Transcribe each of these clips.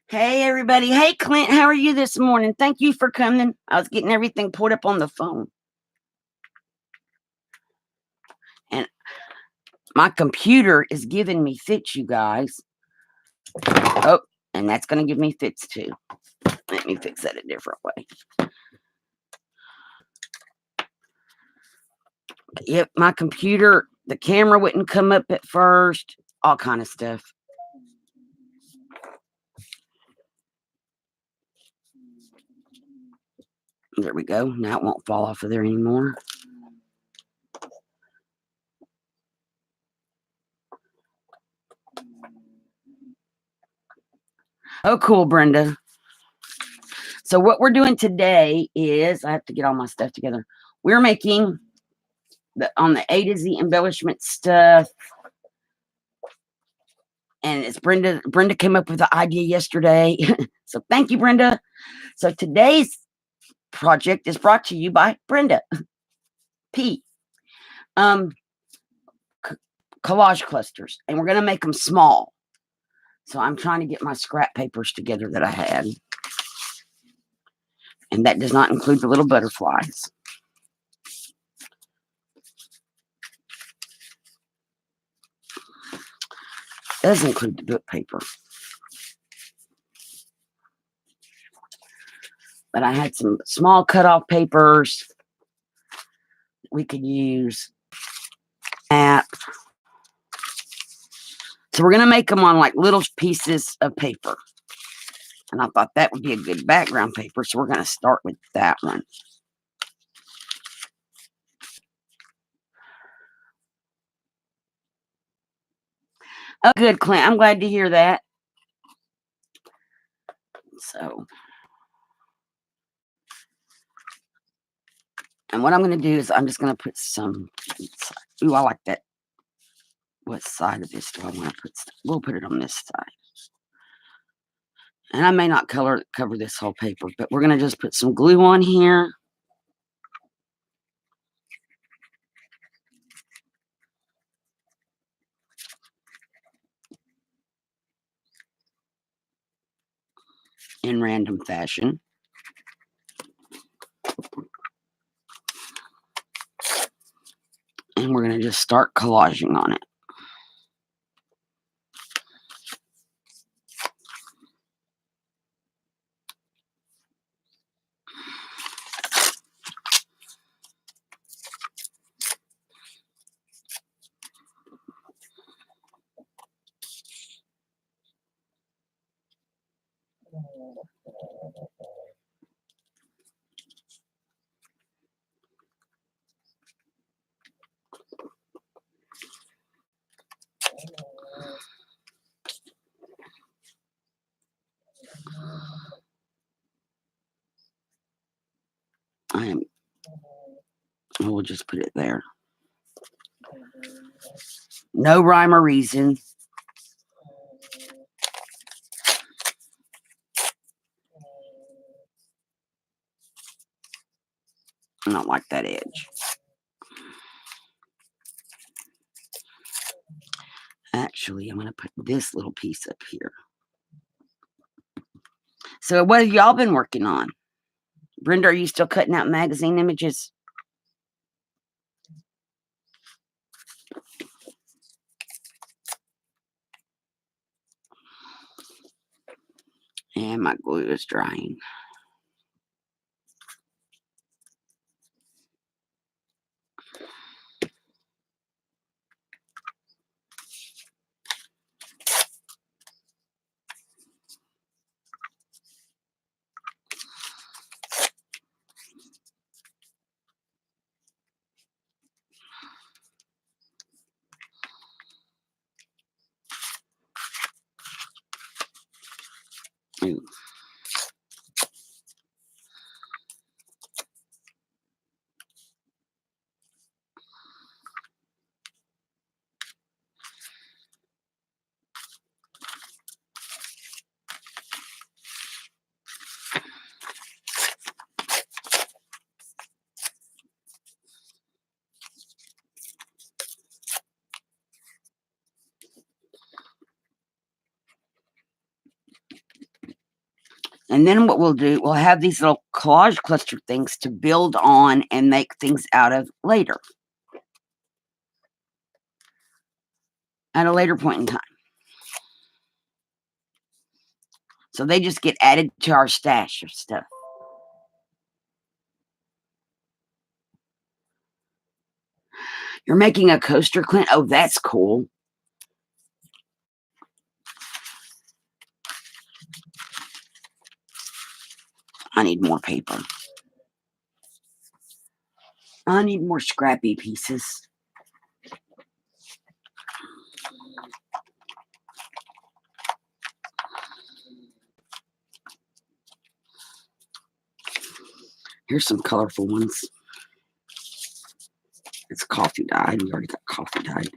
Hey, everybody. Hey, Clint, how are you this morning? Thank you for coming. I was getting everything pulled up on the phone. And my computer is giving me fits, you guys. Oh, and that's going to give me fits, too. Let me fix that a different way. Yep, my computer, the camera wouldn't come up at first. All kind of stuff. There we go. Now it won't fall off of there anymore. Oh, cool, Brenda. So what we're doing today is, I have to get all my stuff together. We're making, on the A to Z embellishment stuff. And it's Brenda. Brenda came up with the idea yesterday. So thank you, Brenda. So today's project is brought to you by Brenda P. Collage clusters. And we're going to make them small. So I'm trying to get my scrap papers together that I had. And that does not include the little butterflies. It does include the book paper. But I had some small cutoff papers we could use. So we're going to make them on like little pieces of paper. And I thought that would be a good background paper. So we're going to start with that one. Oh, good, Clint. I'm glad to hear that. So, and what I'm going to do is I'm just going to put some, ooh, I like that. What side of this do I want to put? We'll put it on this side. And I may not cover this whole paper, but we're going to just put some glue on here. In random fashion. And we're going to just start collaging on it. We'll just put it there. No rhyme or reason. I don't like that edge. Actually, I'm going to put this little piece up here. So what have y'all been working on? Brenda, are you still cutting out magazine images? And my glue is drying. Ooh. And then what we'll do, we'll have these little collage cluster things to build on and make things out of later. At a later point in time. So they just get added to our stash of stuff. You're making a coaster, Clint? Oh, that's cool. I need more paper. I need more scrappy pieces. Here's some colorful ones. It's coffee dyed. We already got coffee dyed.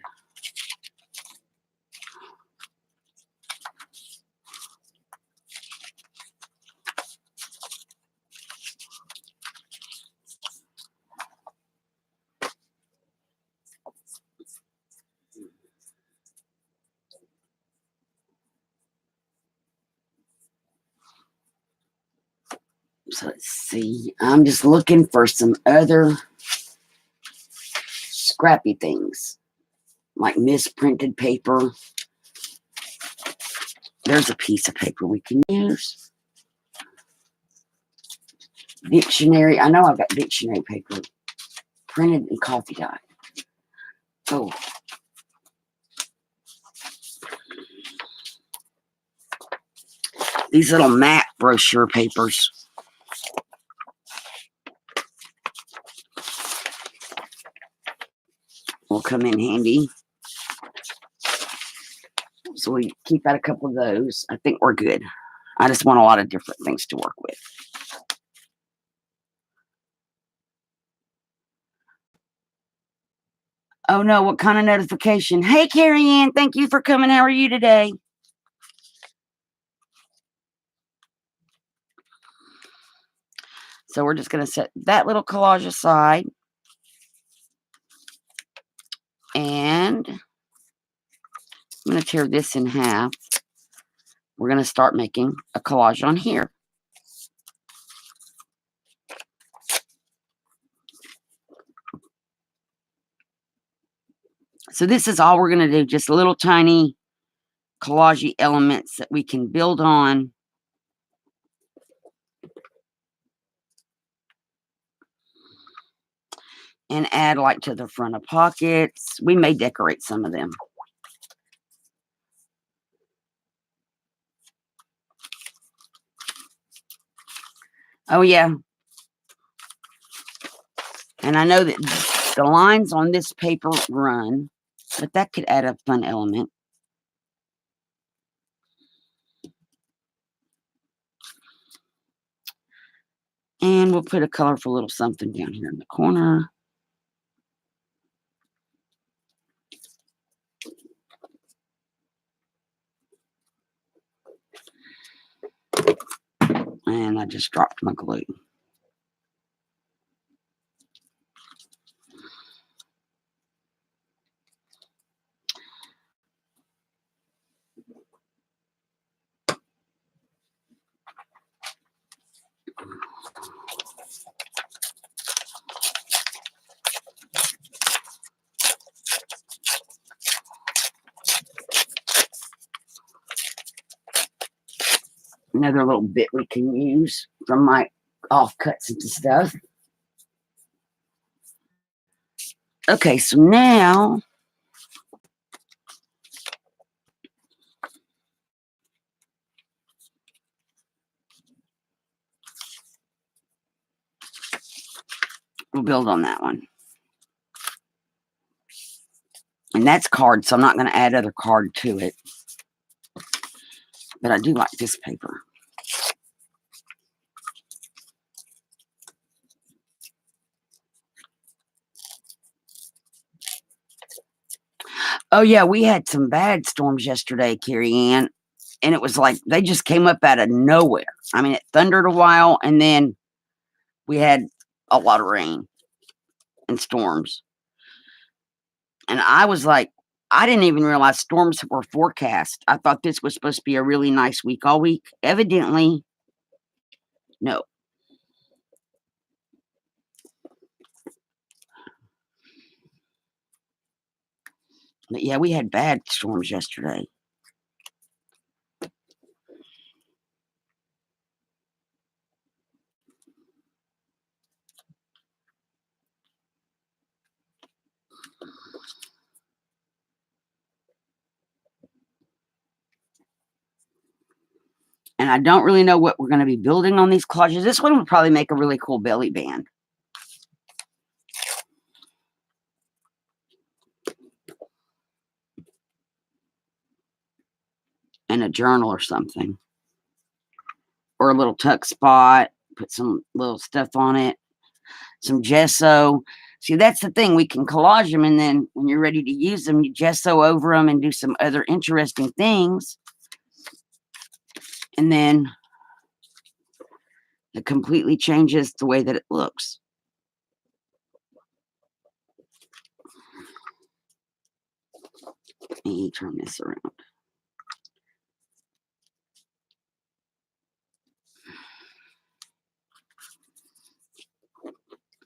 So let's see. I'm just looking for some other scrappy things, like misprinted paper. There's a piece of paper we can use. Dictionary. I know I've got dictionary paper printed in coffee dye. Oh. These little map brochure papers. Will come in handy. So we keep out a couple of those. I think we're good. I just want a lot of different things to work with. Oh no, what kind of notification? Hey, Carrie Ann, thank you for coming. How are you today? So we're just going to set that little collage aside. And I'm going to tear this in half. We're going to start making a collage on here. So this is all we're going to do, just little tiny collage elements that we can build on. And add like to the front of pockets. We may decorate some of them. Oh yeah. And I know that the lines on this paper run, but that could add a fun element. And we'll put a colorful little something down here in the corner. And I just dropped my glue. Another little bit we can use from my offcuts and stuff. Okay, so now we'll build on that one. And that's card, so I'm not going to add other card to it. But I do like this paper. Oh, yeah, we had some bad storms yesterday, Carrie Ann. And it was like they just came up out of nowhere. I mean, it thundered a while, and then we had a lot of rain and storms. And I was like, I didn't even realize storms were forecast. I thought this was supposed to be a really nice week all week. Evidently, No. But yeah, we had bad storms yesterday. And I don't really know what we're going to be building on these collages. This one would probably make a really cool belly band. And a journal or something. Or a little tuck spot. Put some little stuff on it. Some gesso. See, that's the thing. We can collage them, and then when you're ready to use them, you gesso over them and do some other interesting things. And then it completely changes the way that it looks. Let me turn this around.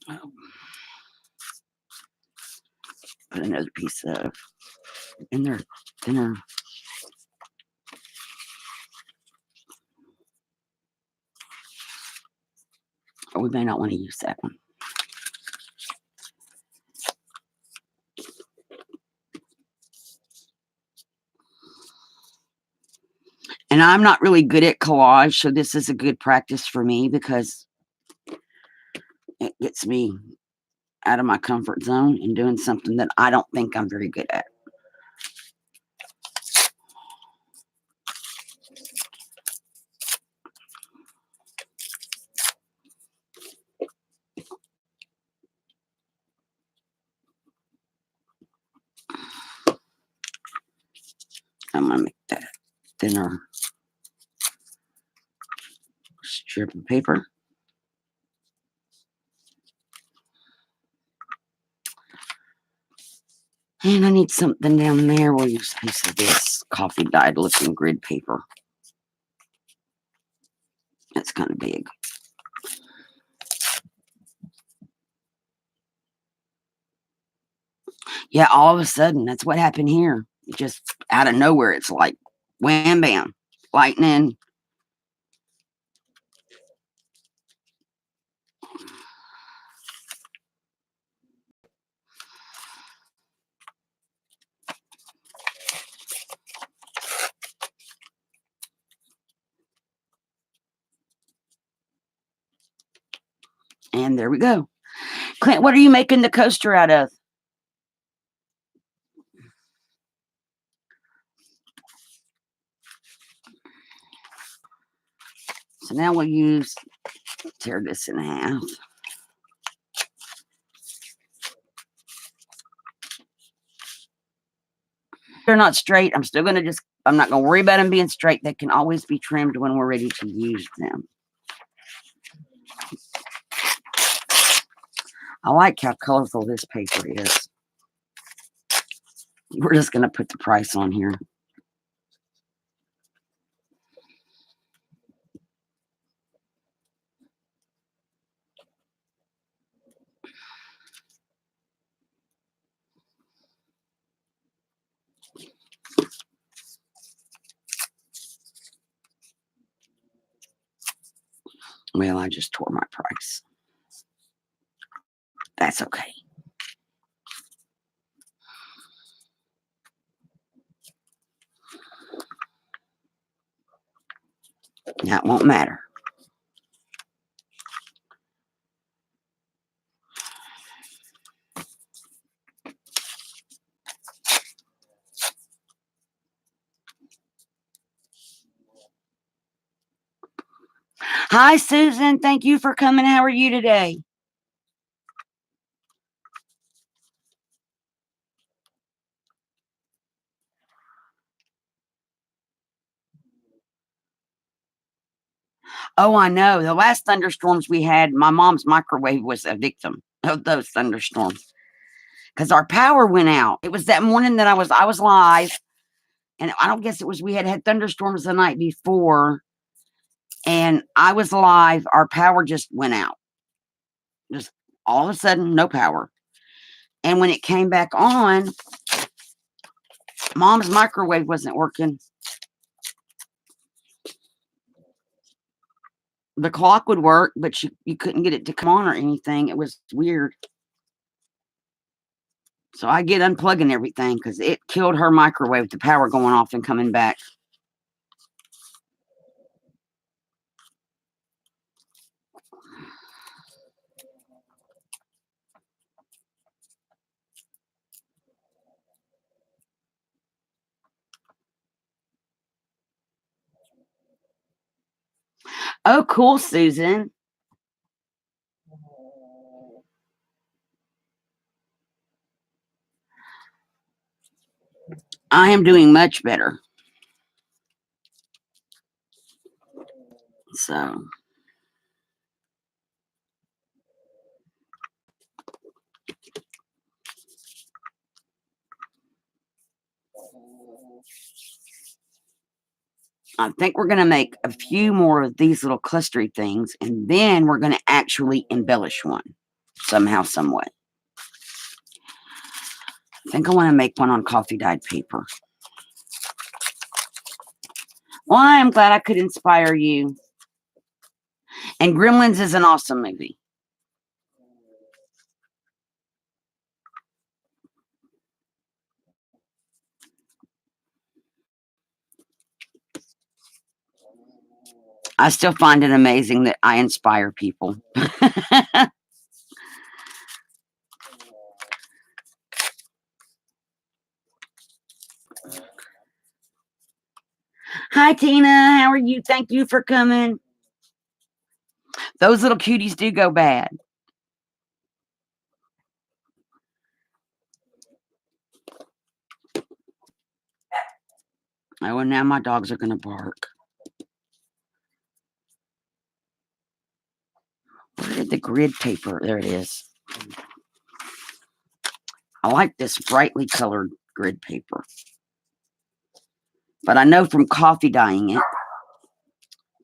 Oh. Put another piece of in there, thinner. Oh, we may not want to use that one. And I'm not really good at collage, so this is a good practice for me because it gets me out of my comfort zone and doing something that I don't think I'm very good at. I'm going to make that thinner strip of paper. And I need something down there. We'll use a piece of this coffee dyed looking grid paper. That's kind of big. Yeah, all of a sudden, that's what happened here. Just out of nowhere, it's like wham bam, lightning. And there we go. Clint, what are you making the coaster out of? So now we'll tear this in half. They're not straight. I'm not going to worry about them being straight. They can always be trimmed when we're ready to use them. I like how colorful this paper is. We're just going to put the price on here. Well, I just tore my price. That's okay. That won't matter. Hi, Susan. Thank you for coming. How are you today? Oh, I know. The last thunderstorms we had, my mom's microwave was a victim of those thunderstorms because our power went out. It was that morning that I was live, and I don't guess it was we had thunderstorms the night before, And I was live. Our power just went out. Just all of a sudden, no power. And when it came back on, Mom's microwave wasn't working. The clock would work, but you couldn't get it to come on or anything. It was weird. So I get unplugging everything because it killed her microwave, the power going off and coming back. Oh, cool, Susan. I am doing much better. So I think we're going to make a few more of these little clustery things, and then we're going to actually embellish one somehow, some way. I think I want to make one on coffee dyed paper. Well, I am glad I could inspire you. And Gremlins is an awesome movie. I still find it amazing that I inspire people. Hi, Tina. How are you? Thank you for coming. Those little cuties do go bad. Oh, and now my dogs are going to bark. Where did the grid paper? There it is. I like this brightly colored grid paper. But I know from coffee dyeing it,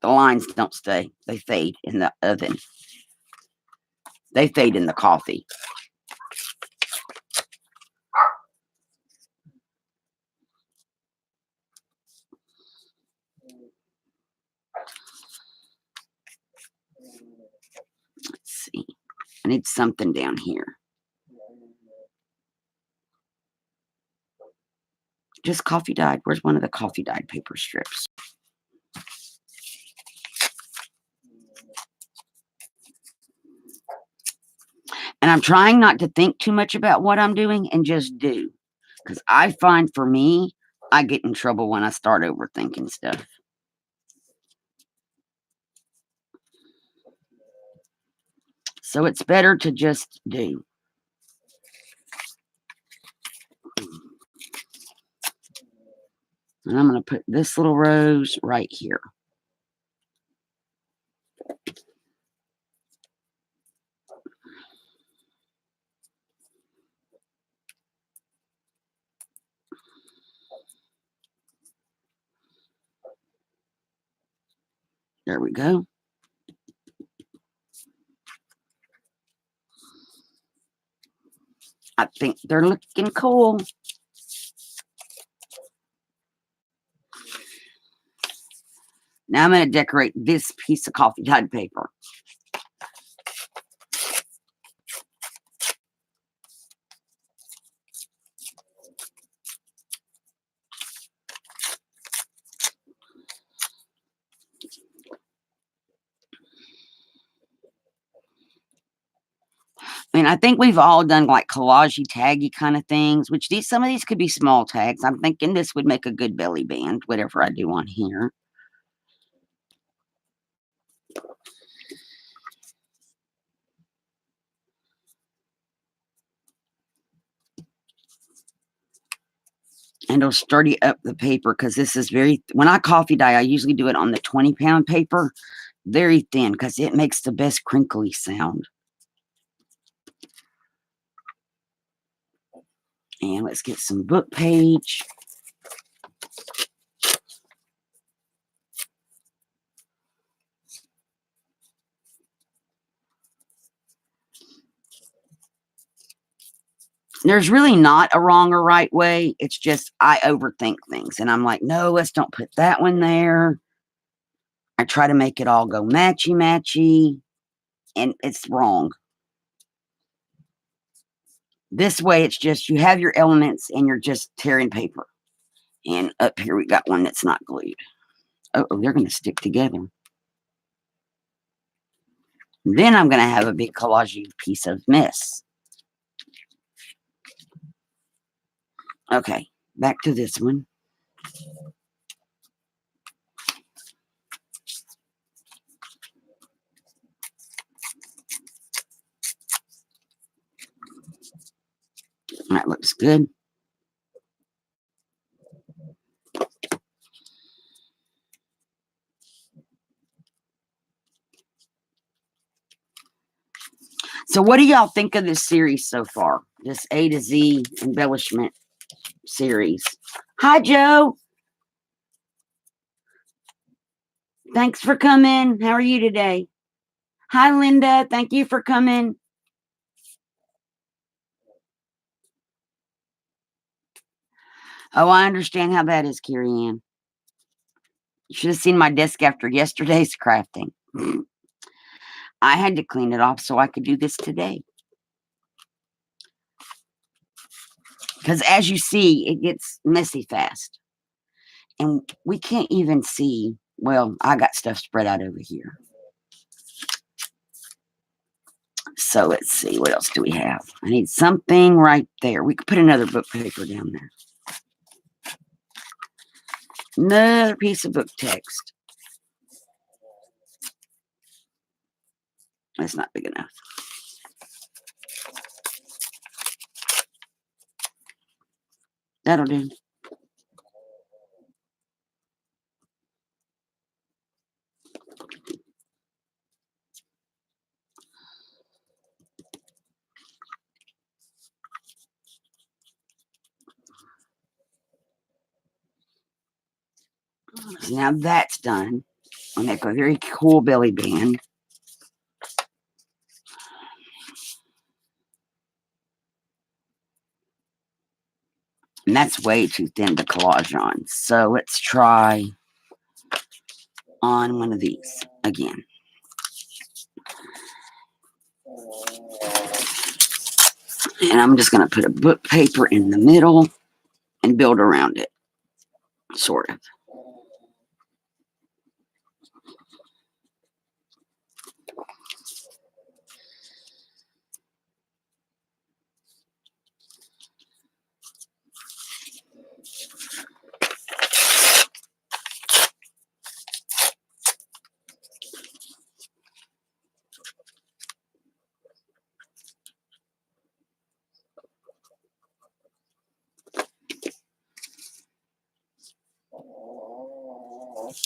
the lines don't stay. They fade in the oven. They fade in the coffee. Let's see. I need something down here. Just coffee dyed. Where's one of the coffee dyed paper strips? And I'm trying not to think too much about what I'm doing and just do. Because I find for me, I get in trouble when I start overthinking stuff. So it's better to just do. And I'm going to put this little rose right here. There we go. I think they're looking cool. Now I'm going to decorate this piece of coffee dyed paper. I mean, I think we've all done like collagey, taggy kind of things, which some of these could be small tags. I'm thinking this would make a good belly band, whatever I do on here. And it'll sturdy up the paper because this is when I coffee dye, I usually do it on the 20-pound paper, very thin because it makes the best crinkly sound. And let's get some book page. There's really not a wrong or right way. It's just I overthink things. And I'm like, no, let's don't put that one there. I try to make it all go matchy-matchy. And it's wrong. This way, it's just you have your elements and you're just tearing paper. And up here, we got one that's not glued. Oh, they're going to stick together. Then I'm going to have a big collage piece of mess. Okay, back to this one. That looks good. So what do y'all think of this series so far? This A to Z embellishment series. Hi, Joe. Thanks for coming. How are you today? Hi, Linda. Thank you for coming. Oh, I understand how that is, Carrie Ann. You should have seen my desk after yesterday's crafting. I had to clean it off so I could do this today. Because as you see, it gets messy fast. And we can't even see. Well, I got stuff spread out over here. So let's see. What else do we have? I need something right there. We could put another book paper down there. Another piece of book text. That's not big enough. That'll do. So now that's done. I'll make a very cool belly band. And that's way too thin to collage on. So let's try on one of these again. And I'm just going to put a book paper in the middle and build around it, sort of.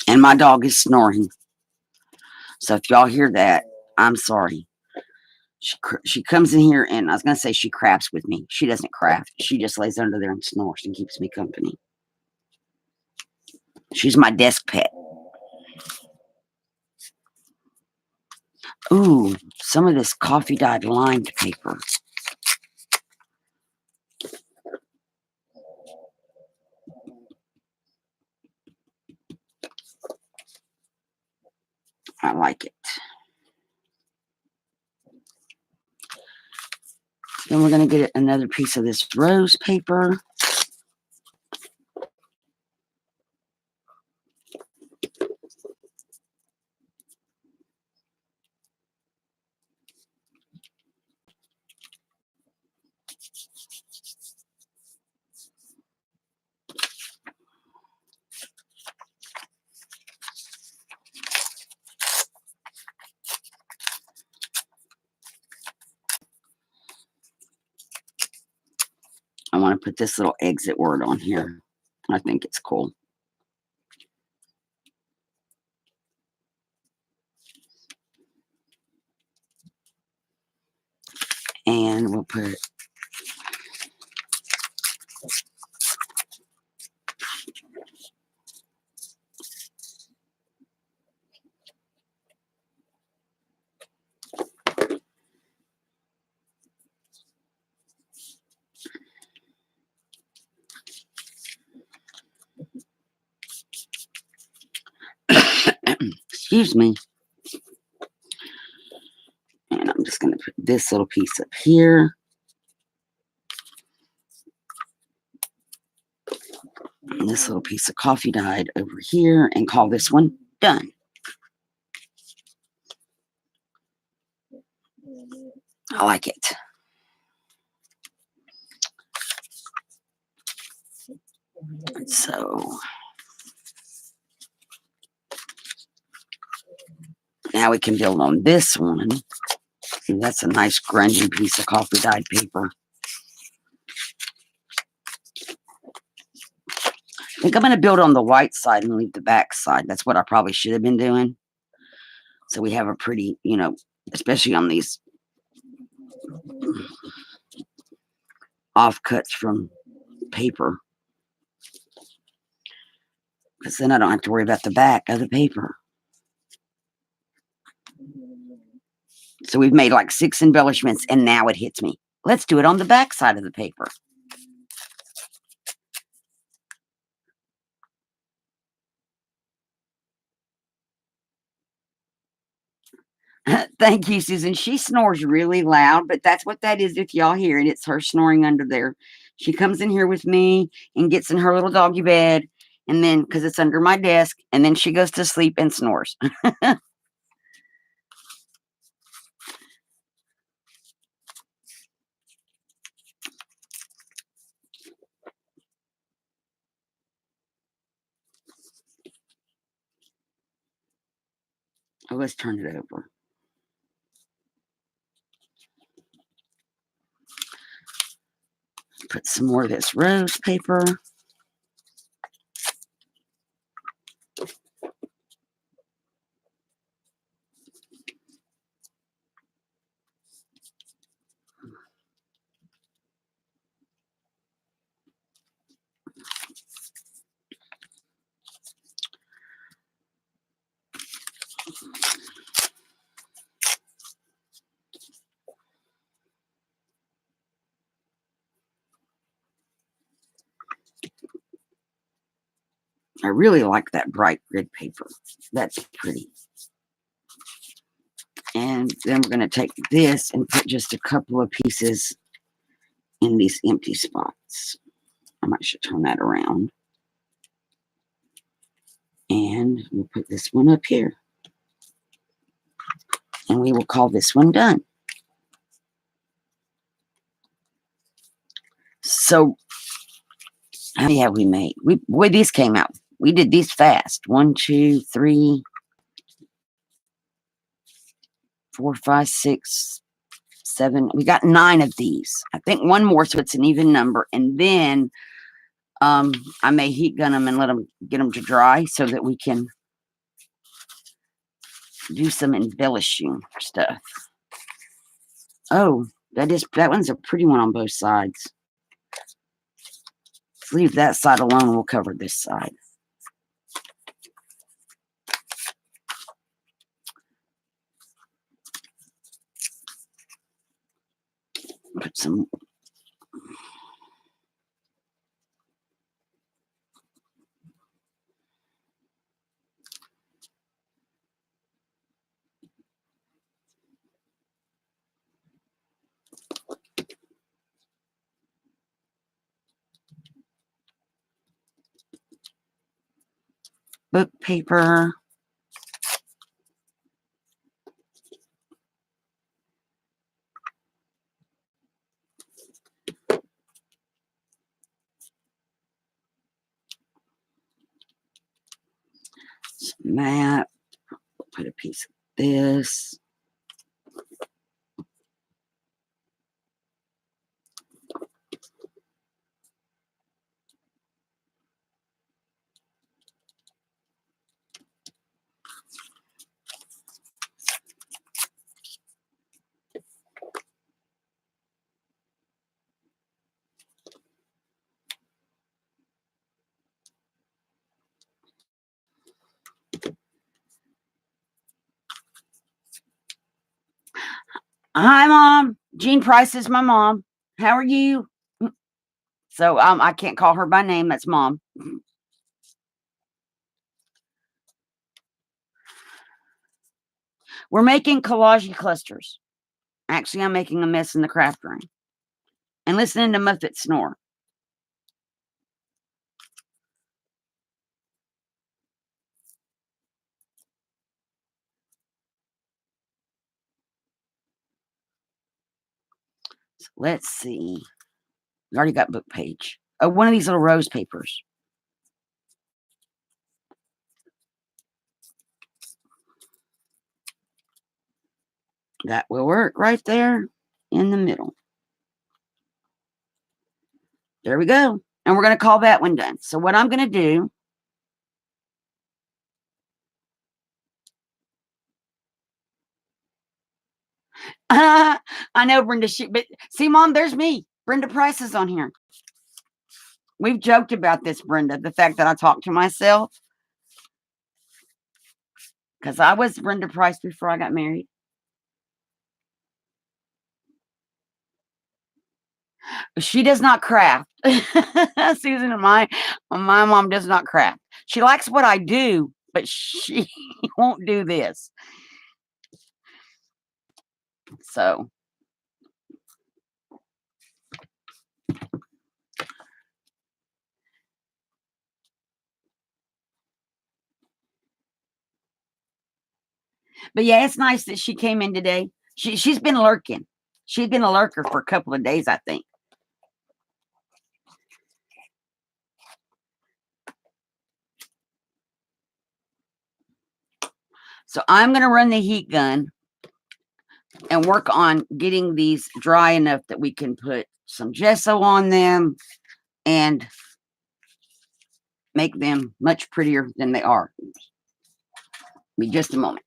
And my dog is snoring. So if y'all hear that, I'm sorry. She comes in here and I was going to say she crafts with me. She doesn't craft. She just lays under there and snores and keeps me company. She's my desk pet. Ooh, some of this coffee dyed lined paper. I like it. Then we're going to get another piece of this rose paper. I want to put this little exit word on here. I think it's cool. And we'll put Excuse me. And I'm just going to put this little piece up here. And this little piece of coffee dyed over here, and call this one done. I like it. So now we can build on this one. See, that's a nice grungy piece of coffee dyed paper. I think I'm going to build on the white side and leave the back side. That's what I probably should have been doing. So we have a pretty, you know, especially on these offcuts from paper. Because then I don't have to worry about the back of the paper. So we've made like 6 embellishments, and now it hits me. Let's do it on the back side of the paper. Thank you, Susan. She snores really loud, but that's what that is if y'all hear it. It's her snoring under there. She comes in here with me and gets in her little doggy bed, and then, because it's under my desk, and then she goes to sleep and snores. Oh, let's turn it over. Put some more of this rose paper. I really like that bright grid paper. That's pretty. And then we're going to take this and put just a couple of pieces in these empty spots. I might should turn that around. And we'll put this one up here. And we will call this one done. So, how many have we made? Boy, these came out. We did these fast. 1, 2, 3, 4, 5, 6, 7. We got 9 of these. I think one more, so it's an even number. And then I may heat gun them and get them to dry so that we can do some embellishing stuff. Oh, that one's a pretty one on both sides. Let's leave that side alone. We'll cover this side. Put some book paper. Some map. We'll put a piece of this. Hi, Mom. Jean Price is my mom. How are you? So I can't call her by name. That's Mom. We're making collage clusters. Actually, I'm making a mess in the craft room. And listening to Muffet snore. So let's see. We already got book page. Oh, one of these little rose papers. That will work right there in the middle. There we go. And we're going to call that one done. So what I'm going to do, I know Brenda, but see, Mom, there's me. Brenda Price is on here. We've joked about this, Brenda, the fact that I talk to myself. Because I was Brenda Price before I got married. She does not craft. Susan and my mom does not craft. She likes what I do, but she won't do this. So but yeah, it's nice that she came in today. She's been lurking. She's been a lurker for a couple of days, I think. So I'm going to run the heat gun and work on getting these dry enough that we can put some gesso on them and make them much prettier than they are. Be just a moment.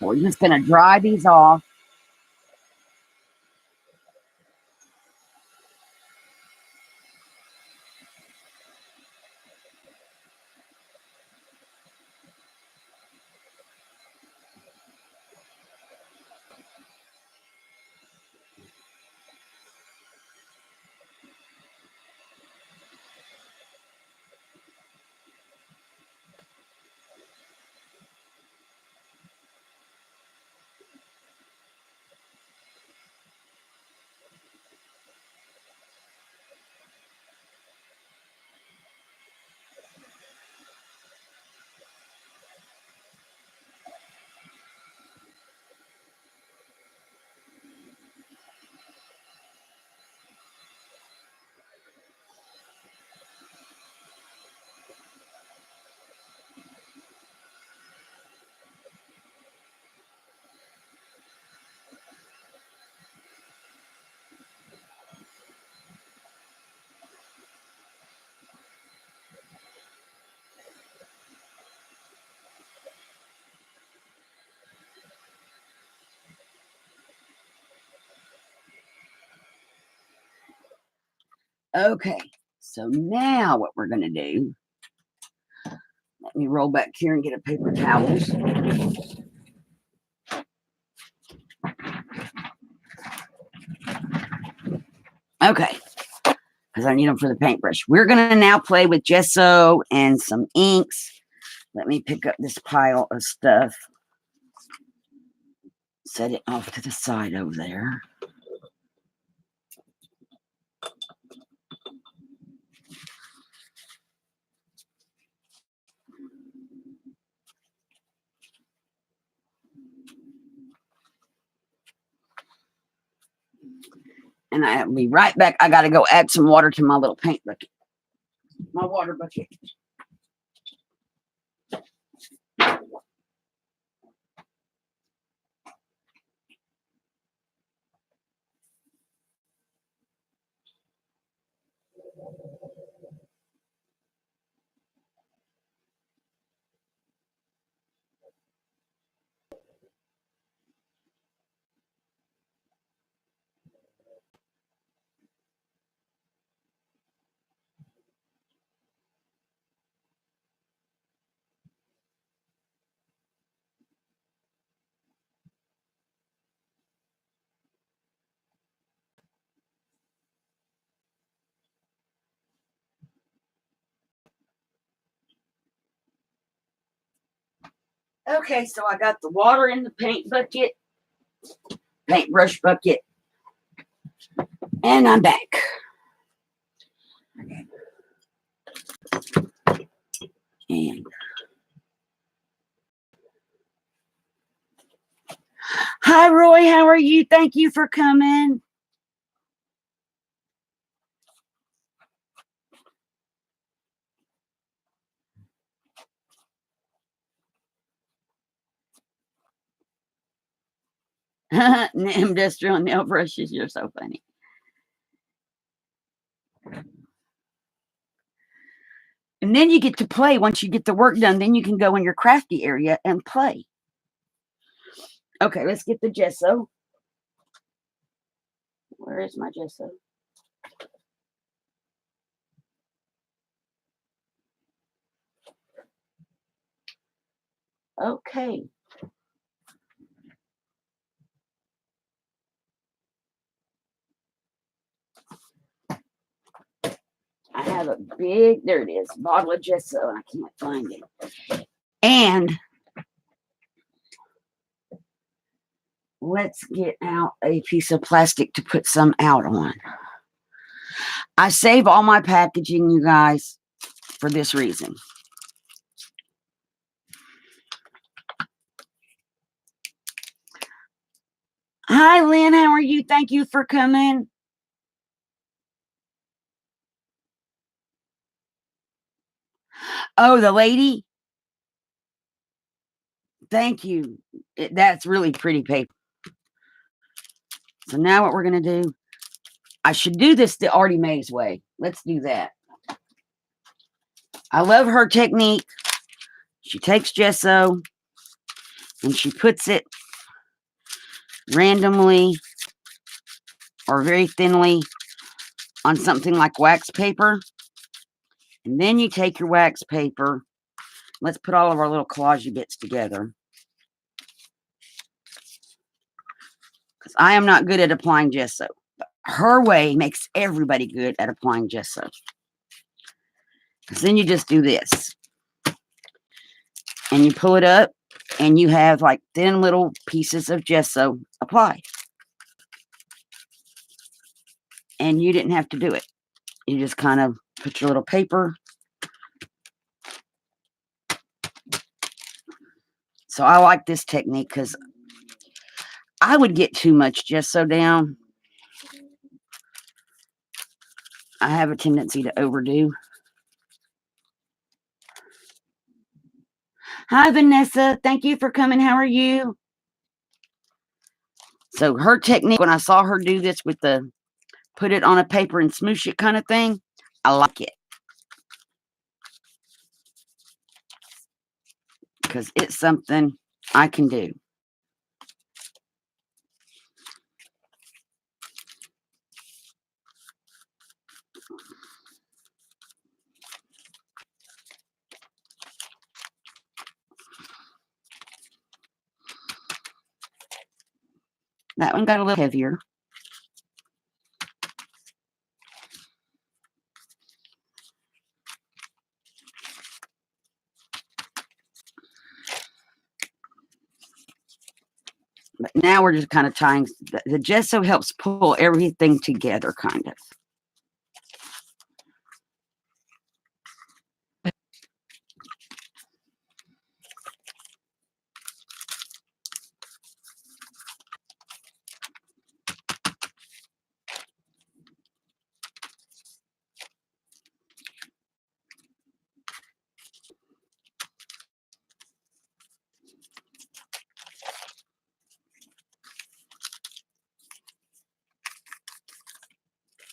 We're just going to dry these off. Okay, so now what we're going to do, let me roll back here and get a paper towels. Okay, because I need them for the paintbrush. We're going to now play with gesso and some inks. Let me pick up this pile of stuff. Set it off to the side over there. And I'll be right back. I got to go add some water to my little paint bucket. My water bucket. Okay, so I got the water in the paintbrush bucket, and I'm back. And hi, Roy. How are you? Thank you for coming. Industrial nail brushes. You're so funny. And then you get to play. Once you get the work done, then you can go in your crafty area and play. Okay, let's get the gesso. Where is my gesso? Okay. I have a big, there it is, bottle of gesso, and I can't find it. And let's get out a piece of plastic to put some out on. I save all my packaging, you guys, for this reason. Hi, Lynn. How are you? Thank you for coming. Oh, the lady? Thank you. That's really pretty paper. So now what we're going to do, I should do this the Artie Mae's way. Let's do that. I love her technique. She takes gesso and she puts it randomly or very thinly on something like wax paper. And then you take your wax paper. Let's put all of our little collage bits together. Because I am not good at applying gesso. But her way makes everybody good at applying gesso. Because then you just do this. And you pull it up. And you have like thin little pieces of gesso applied. And you didn't have to do it. You just kind of put your little paper. So I like this technique because I would get too much gesso down. I have a tendency to overdo. Hi, Vanessa. Thank you for coming. How are you? So her technique, when I saw her do this with the put it on a paper and smoosh it kind of thing, I like it. Because it's something I can do. That one got a little heavier. But now we're just kind of tying. The gesso helps pull everything together, kind of.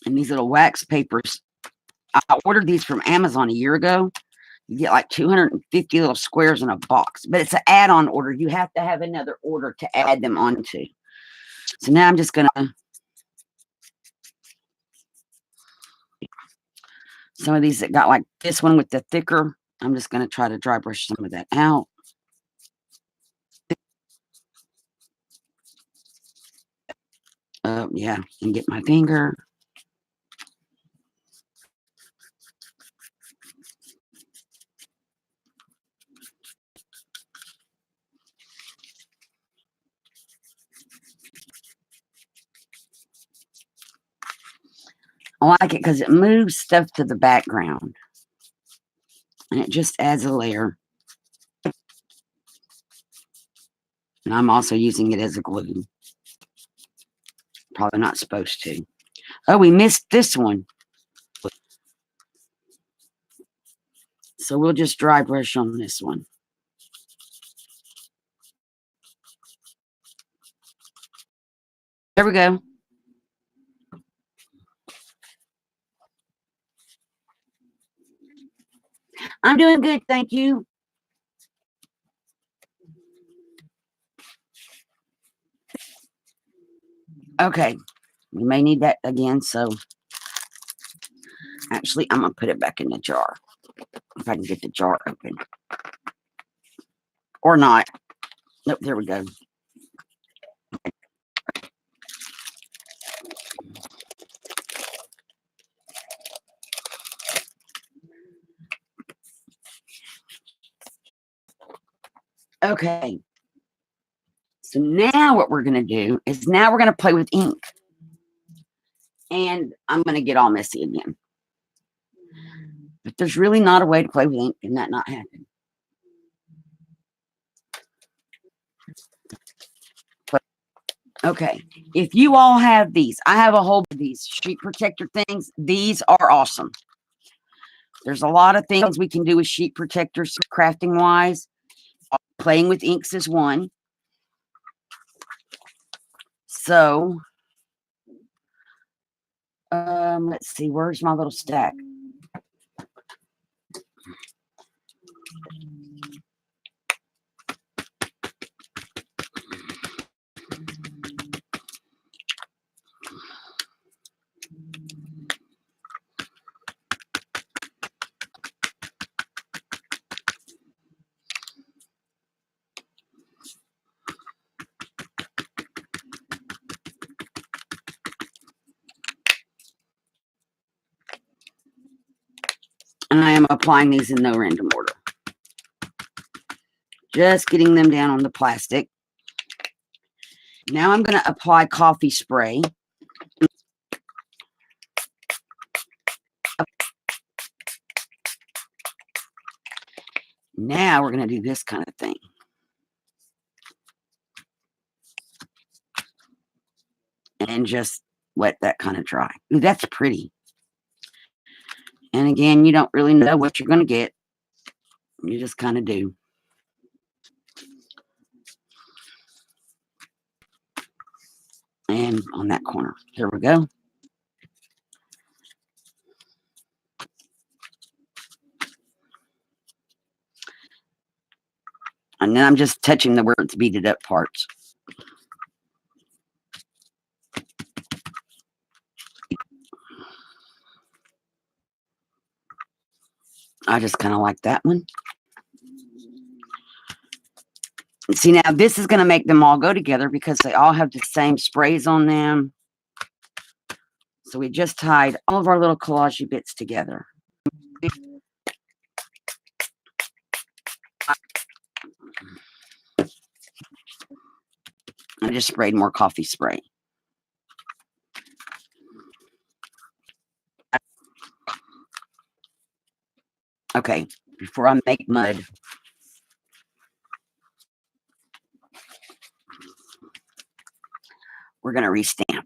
And these little wax papers, I ordered these from Amazon a year ago. You get like 250 little squares in a box, but it's an add-on order. You have to have another order to add them onto. So now I'm just going to, some of these that got like this one with the thicker, I'm just going to try to dry brush some of that out. Yeah, and get my finger. I like it because it moves stuff to the background. And it just adds a layer. And I'm also using it as a glue. Probably not supposed to. Oh, we missed this one. So we'll just dry brush on this one. There we go. I'm doing good, thank you. Okay, we may need that again, so actually I'm gonna put it back in the jar. If I can get the jar open. Or not. Nope, there we go. Okay. So now what we're going to do is now we're going to play with ink. And I'm going to get all messy again. But there's really not a way to play with ink and that not happen. Okay. If you all have these, I have a whole of these sheet protector things. These are awesome. There's a lot of things we can do with sheet protectors crafting wise. Playing with inks is one. So, let's see, where's my little stack? And I am applying these in no random order. Just getting them down on the plastic. Now I'm going to apply coffee spray. Now we're going to do this kind of thing. And just let that kind of dry. Ooh, that's pretty. And again, you don't really know what you're going to get. You just kind of do. And on that corner. Here we go. And then I'm just touching the where it's beaded up parts. I just kind of like that one. And see, now this is going to make them all go together because they all have the same sprays on them. So we just tied all of our little collage bits together. I just sprayed more coffee spray. Okay, before I make mud, we're going to restamp.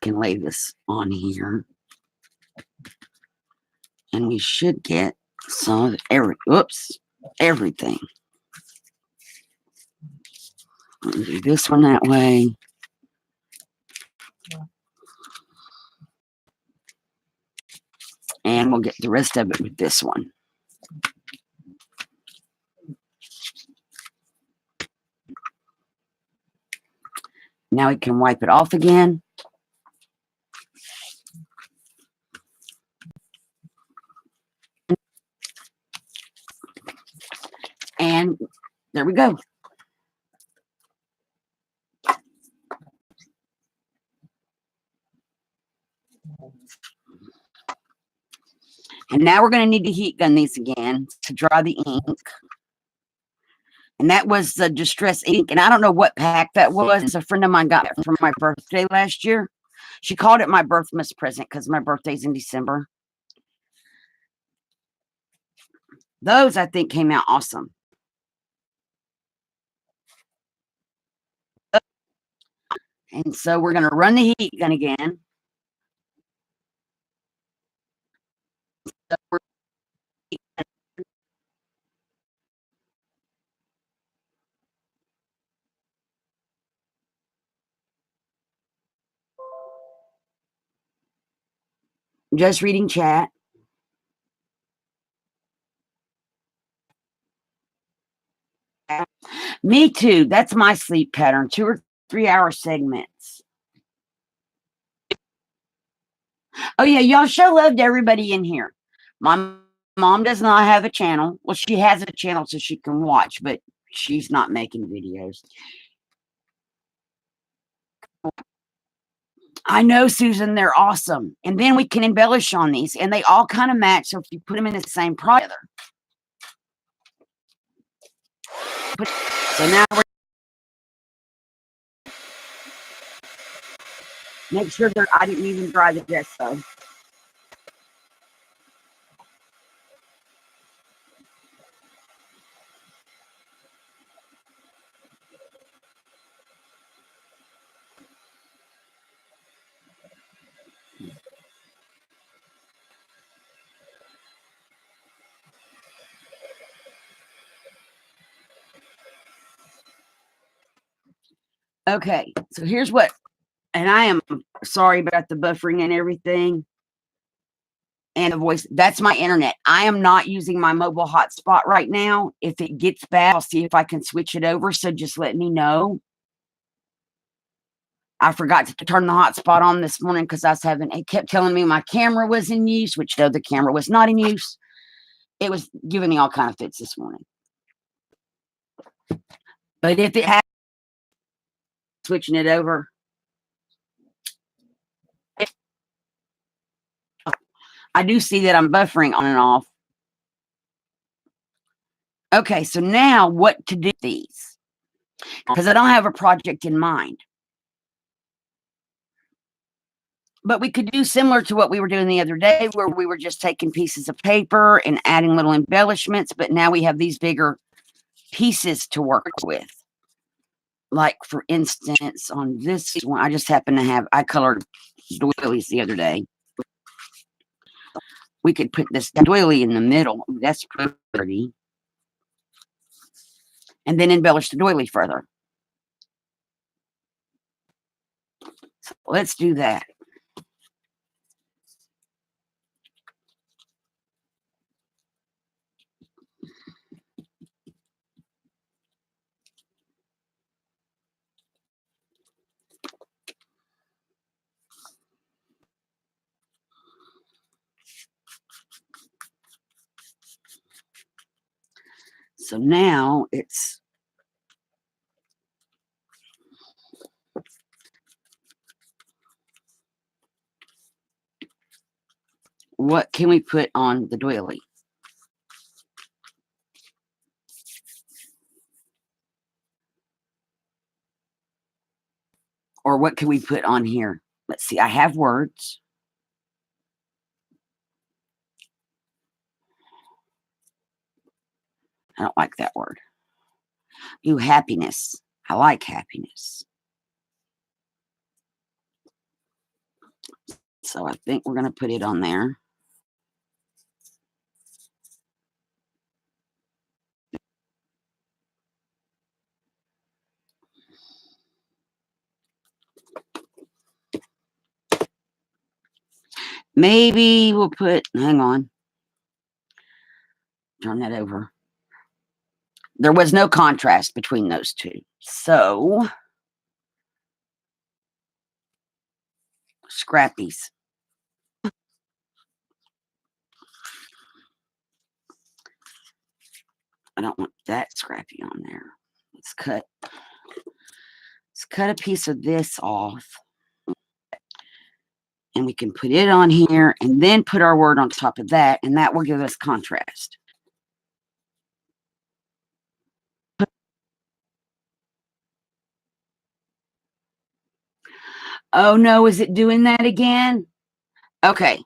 Can lay this on here. And we should get some of everything. Do this one that way. And we'll get the rest of it with this one. Now we can wipe it off again. And there we go. And now we're going to need to heat gun these again to dry the ink. And that was the Distress ink. And I don't know what pack that was. A friend of mine got it for my birthday last year. She called it my birthmas present because my birthday's in December. Those, I think, came out awesome. And so we're going to run the heat gun again. Just reading chat. Me too. That's my sleep pattern. 2 or 3 hour segments. Oh, yeah. Y'all show love to everybody in here. My mom does not have a channel. Well, she has a channel so she can watch, but she's not making videos. I know, Susan, they're awesome. And then we can embellish on these, and they all kind of match. So if you put them in the same product, so now we're make sure that I didn't even dry the gesso. Okay, so here's what, and I am sorry about the buffering and everything. And the voice, that's my internet. I am not using my mobile hotspot right now. If it gets bad, I'll see if I can switch it over. So just let me know. I forgot to turn the hotspot on this morning because I was having, it kept telling me my camera was in use, which no, the camera was not in use. It was giving me all kind of fits this morning. But if it has, switching it over. I do see that I'm buffering on and off. Okay, so now what to do with these? Because I don't have a project in mind. But we could do similar to what we were doing the other day, where we were just taking pieces of paper and adding little embellishments, but now we have these bigger pieces to work with. Like, for instance, on this one, I just happen to have, I colored doilies the other day. We could put this doily in the middle. That's pretty. And then embellish the doily further. So let's do that. So now it's what can we put on the doily? Or what can we put on here? Let's see, I have words. I don't like that word. Ooh, happiness. I like happiness. So I think we're going to put it on there. Maybe we'll put, hang on. Turn that over. There was no contrast between those two. So, scrap these. I don't want that scrappy on there. Let's cut a piece of this off. And we can put it on here and then put our word on top of that, and that will give us contrast. Oh no, is it doing that again? Okay.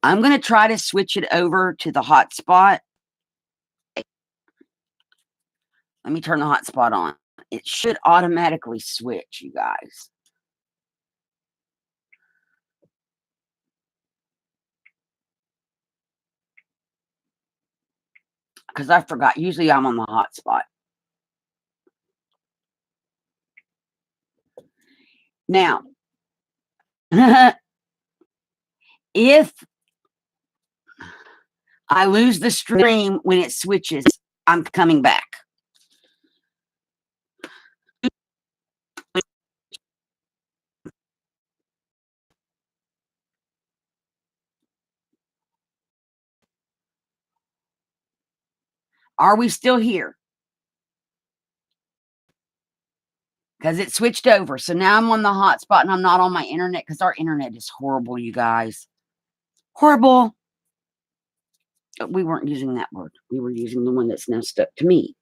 I'm going to try to switch it over to the hotspot. Let me turn the hotspot on. It should automatically switch, you guys. Because I forgot. Usually I'm on the hotspot. Now, if I lose the stream when it switches, I'm coming back. Are we still here? Because it switched over. So now I'm on the hotspot and I'm not on my internet because our internet is horrible, you guys. Horrible. We weren't using that word. We were using the one that's now stuck to me.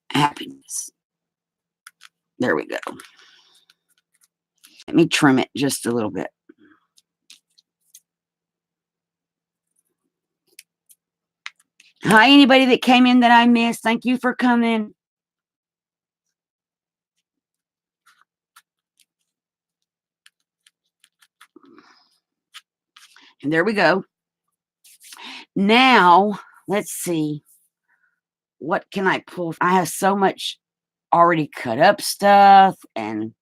Happiness. There we go. Let me trim it just a little bit. Hi, anybody that came in that I missed. Thank you for coming. And there we go. Now, let's see. What can I pull? I have so much already cut up stuff and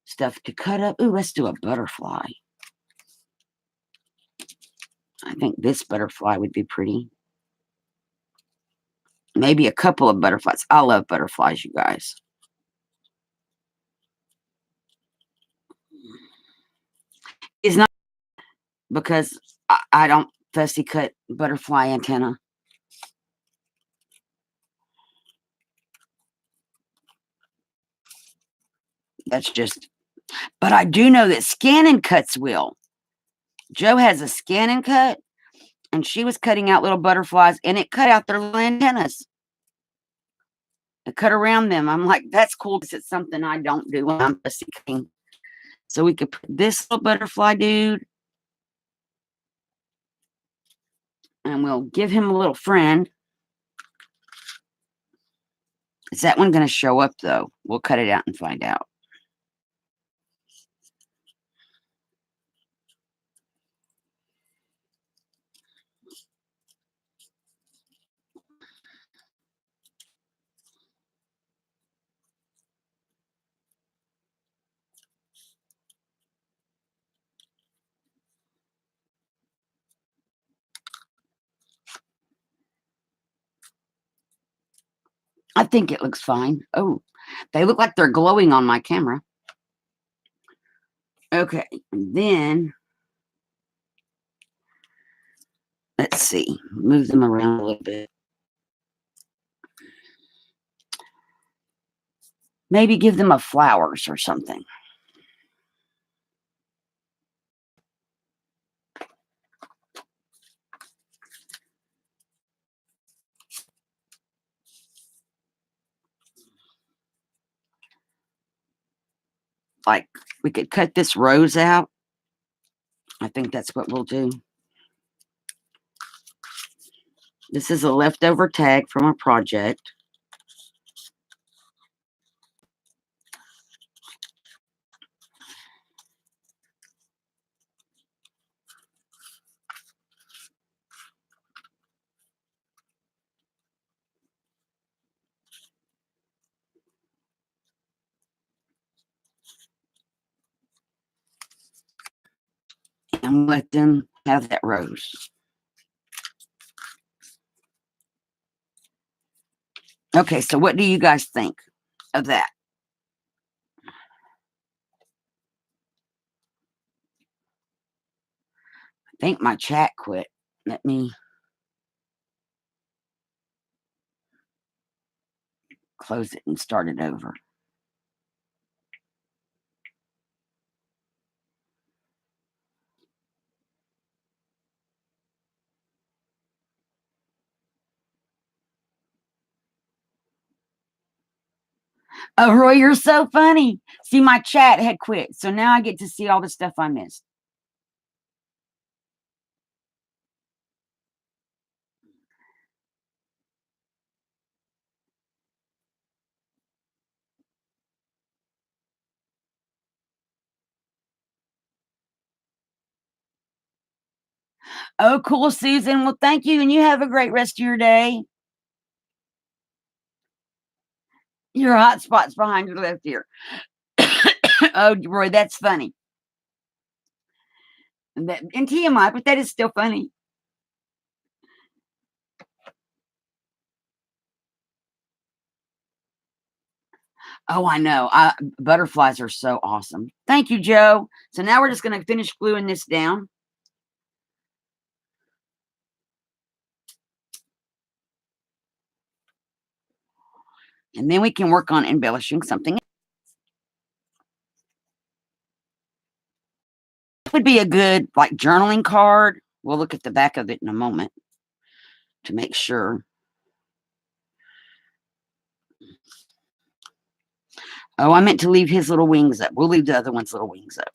stuff to cut up. Ooh, let's do a butterfly. I think this butterfly would be pretty. Maybe a couple of butterflies. I love butterflies, you guys. It's not because I don't fussy cut butterfly antenna. That's just, but I do know that scanning cuts will. Joe has a scanning cut, and she was cutting out little butterflies, and it cut out their little antennas. It cut around them. I'm like, that's cool because it's something I don't do when I'm fussy cutting. So we could put this little butterfly dude, and we'll give him a little friend. Is that one going to show up, though? We'll cut it out and find out. I think it looks fine. Oh, they look like they're glowing on my camera. Okay, and then let's see. Move them around a little bit. Maybe give them a flowers or something. Like, we could cut this rose out. I think that's what we'll do. This is a leftover tag from a project. And let them have that rose. Okay, so what do you guys think of that? I think my chat quit. Let me close it and start it over. Oh, Roy, you're so funny. See, my chat had quit, so now I get to see all the stuff I missed. Oh, cool, Susan. Well, thank you, and you have a great rest of your day. Your hot spot's behind your left ear. Oh, Roy, that's funny. And TMI, but that is still funny. Oh, I know. Butterflies are so awesome. Thank you, Joe. So now we're just going to finish gluing this down. And then we can work on embellishing something. It would be a good, like, journaling card. We'll look at the back of it in a moment to make sure. Oh, I meant to leave his little wings up. We'll leave the other one's little wings up.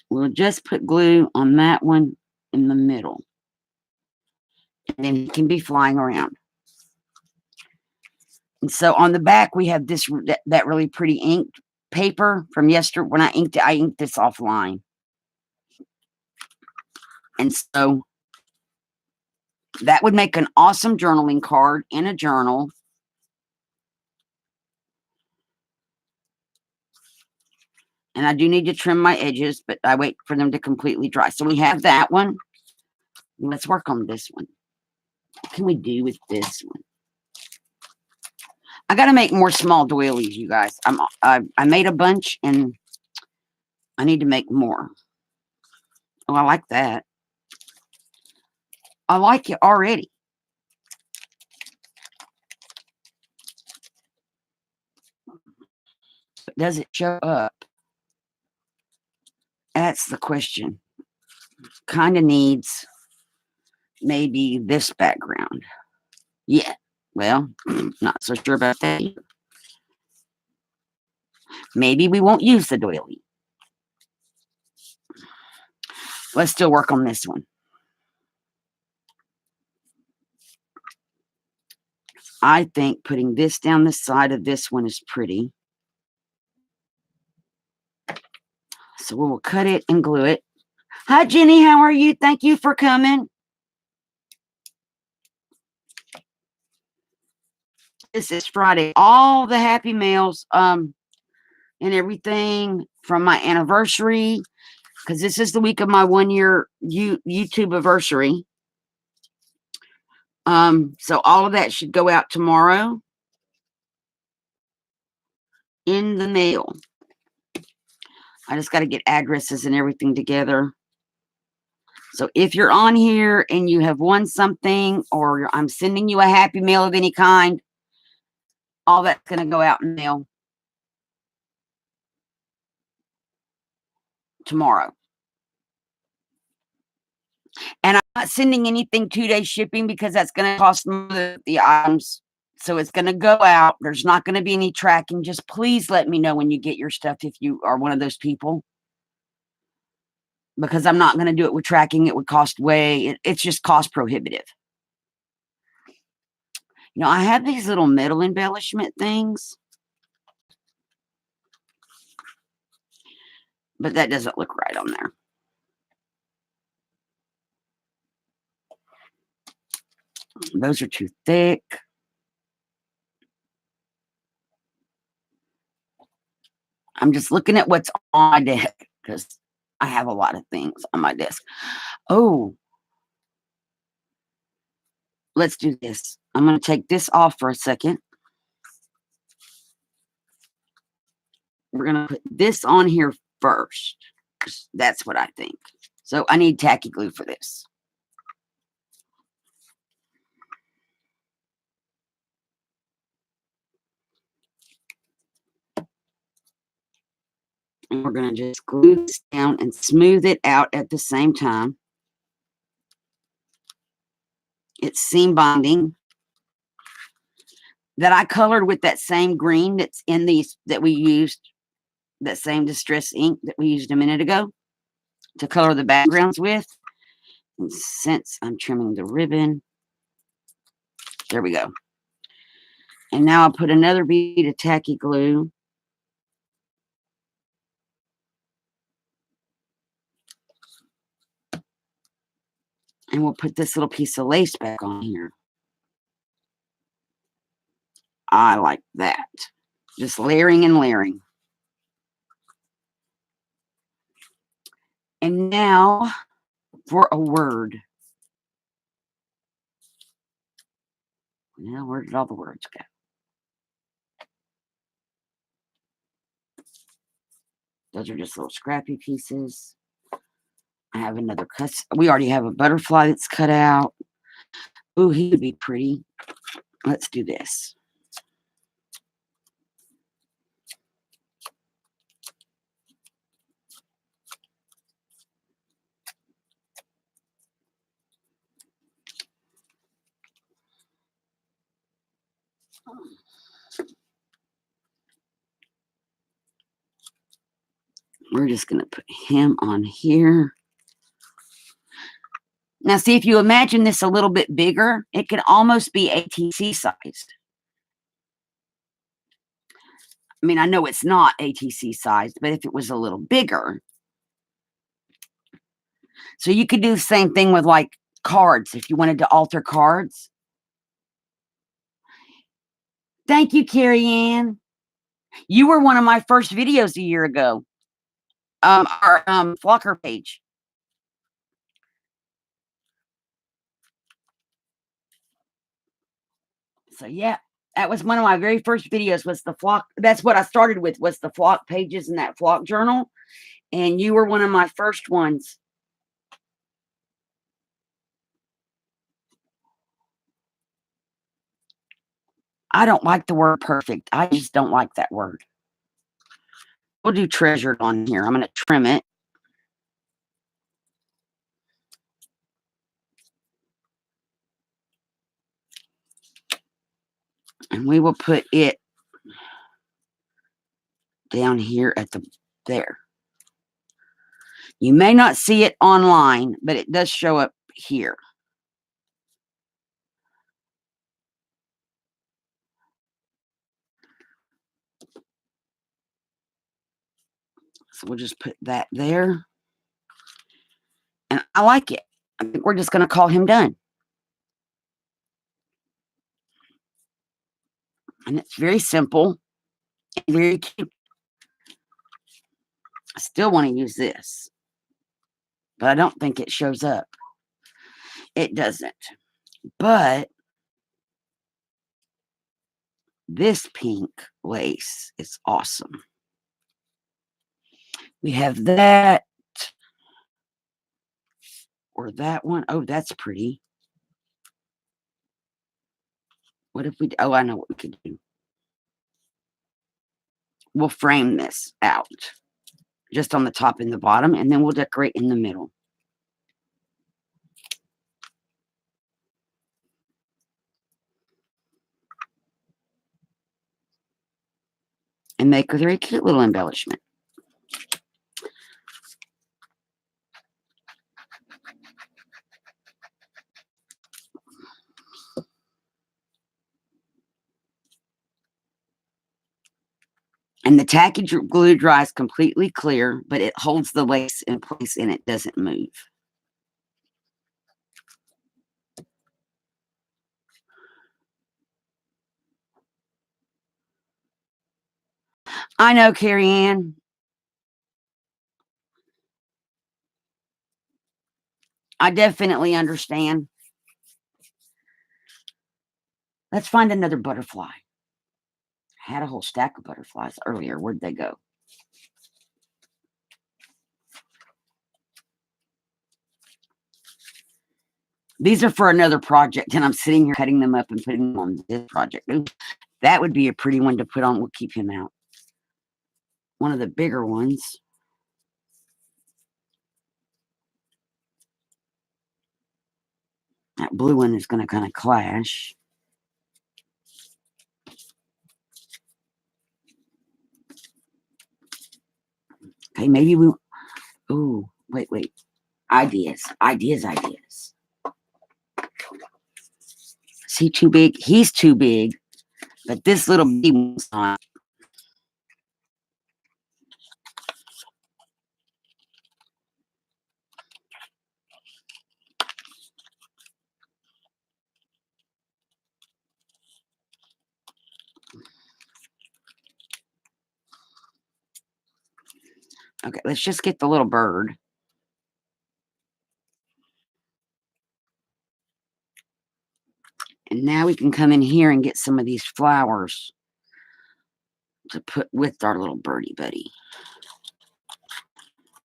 We'll just put glue on that one in the middle. And then he can be flying around. And so on the back, we have this that really pretty inked paper from yesterday. When I inked this offline. And so that would make an awesome journaling card in a journal. And I do need to trim my edges, but I wait for them to completely dry. So we have that one. Let's work on this one. What can we do with this one? I got to make more small doilies, you guys. I made a bunch, and I need to make more. Oh, I like that. I like it already. But does it show up? That's the question. Kind of needs maybe this background. Yeah. Well, not so sure about that either. Maybe we won't use the doily. Let's still work on this one. I think putting this down the side of this one is pretty. So we will cut it and glue it. Hi, Jenny. How are you? Thank you for coming. This is Friday. All the happy mails and everything from my anniversary, because this is the week of my 1 year YouTube anniversary. So all of that should go out tomorrow in the mail. I just got to get addresses and everything together. So if you're on here and you have won something, or I'm sending you a happy mail of any kind, all that's going to go out in mail tomorrow. And I'm not sending anything 2-day shipping because that's going to cost the items. So it's going to go out. There's not going to be any tracking. Just please let me know when you get your stuff if you are one of those people. Because I'm not going to do it with tracking. It would cost it's just cost prohibitive. You know, I have these little metal embellishment things. But that doesn't look right on there. Those are too thick. I'm just looking at what's on my desk because I have a lot of things on my desk. Oh, let's do this. I'm going to take this off for a second. we're going to put this on here first. That's what I think. So I need tacky glue for this. And we're going to just glue this down and smooth it out at the same time. It's seam binding that I colored with that same green that's in these that we used, that same distress ink that we used a minute ago to color the backgrounds with. And since I'm trimming the ribbon, there we go. And now I'll put another bead of tacky glue. And we'll put this little piece of lace back on here. I like that. Just layering and layering. And now for a word. Now, where did all the words go? Those are just little scrappy pieces. I have another cut. We already have a butterfly that's cut out. Ooh, he would be pretty. Let's do this. We're just going to put him on here. Now, see, if you imagine this a little bit bigger, it could almost be ATC sized. I mean, I know it's not ATC sized, but if it was a little bigger. So you could do the same thing with like cards if you wanted to alter cards. Thank you, Carrie Ann. You were one of my first videos a year ago. Our Flocker page. So yeah, that was one of my very first videos, was the flock. That's what I started with, was the flock pages and that flock journal. And you were one of my first ones. I don't like the word perfect. I just don't like that word. We'll do treasured on here. I'm going to trim it. And we will put it down here at there. You may not see it online, but it does show up here. So we'll just put that there. And I like it. I think we're just going to call him done. And it's very simple and very cute. I still want to use this, but I don't think it shows up. It doesn't. But this pink lace is awesome. We have that. Or that one. Oh, that's pretty. What if we... Oh, I know what we could do. We'll frame this out. Just on the top and the bottom. And then we'll decorate in the middle. And make a very cute little embellishment. And the tacky glue dries completely clear, but it holds the lace in place and it doesn't move. I know, Carrie Ann. I definitely understand. Let's find another butterfly. I had a whole stack of butterflies earlier. Where'd they go? These are for another project, and I'm sitting here cutting them up and putting them on this project. Ooh, that would be a pretty one to put on. We'll keep him out. One of the bigger ones. That blue one is going to kind of clash. Okay, maybe we... Ooh, wait. Ideas. Is he too big? He's too big. But this little bitty one's not. Okay, let's just get the little bird. And now we can come in here and get some of these flowers to put with our little birdie buddy.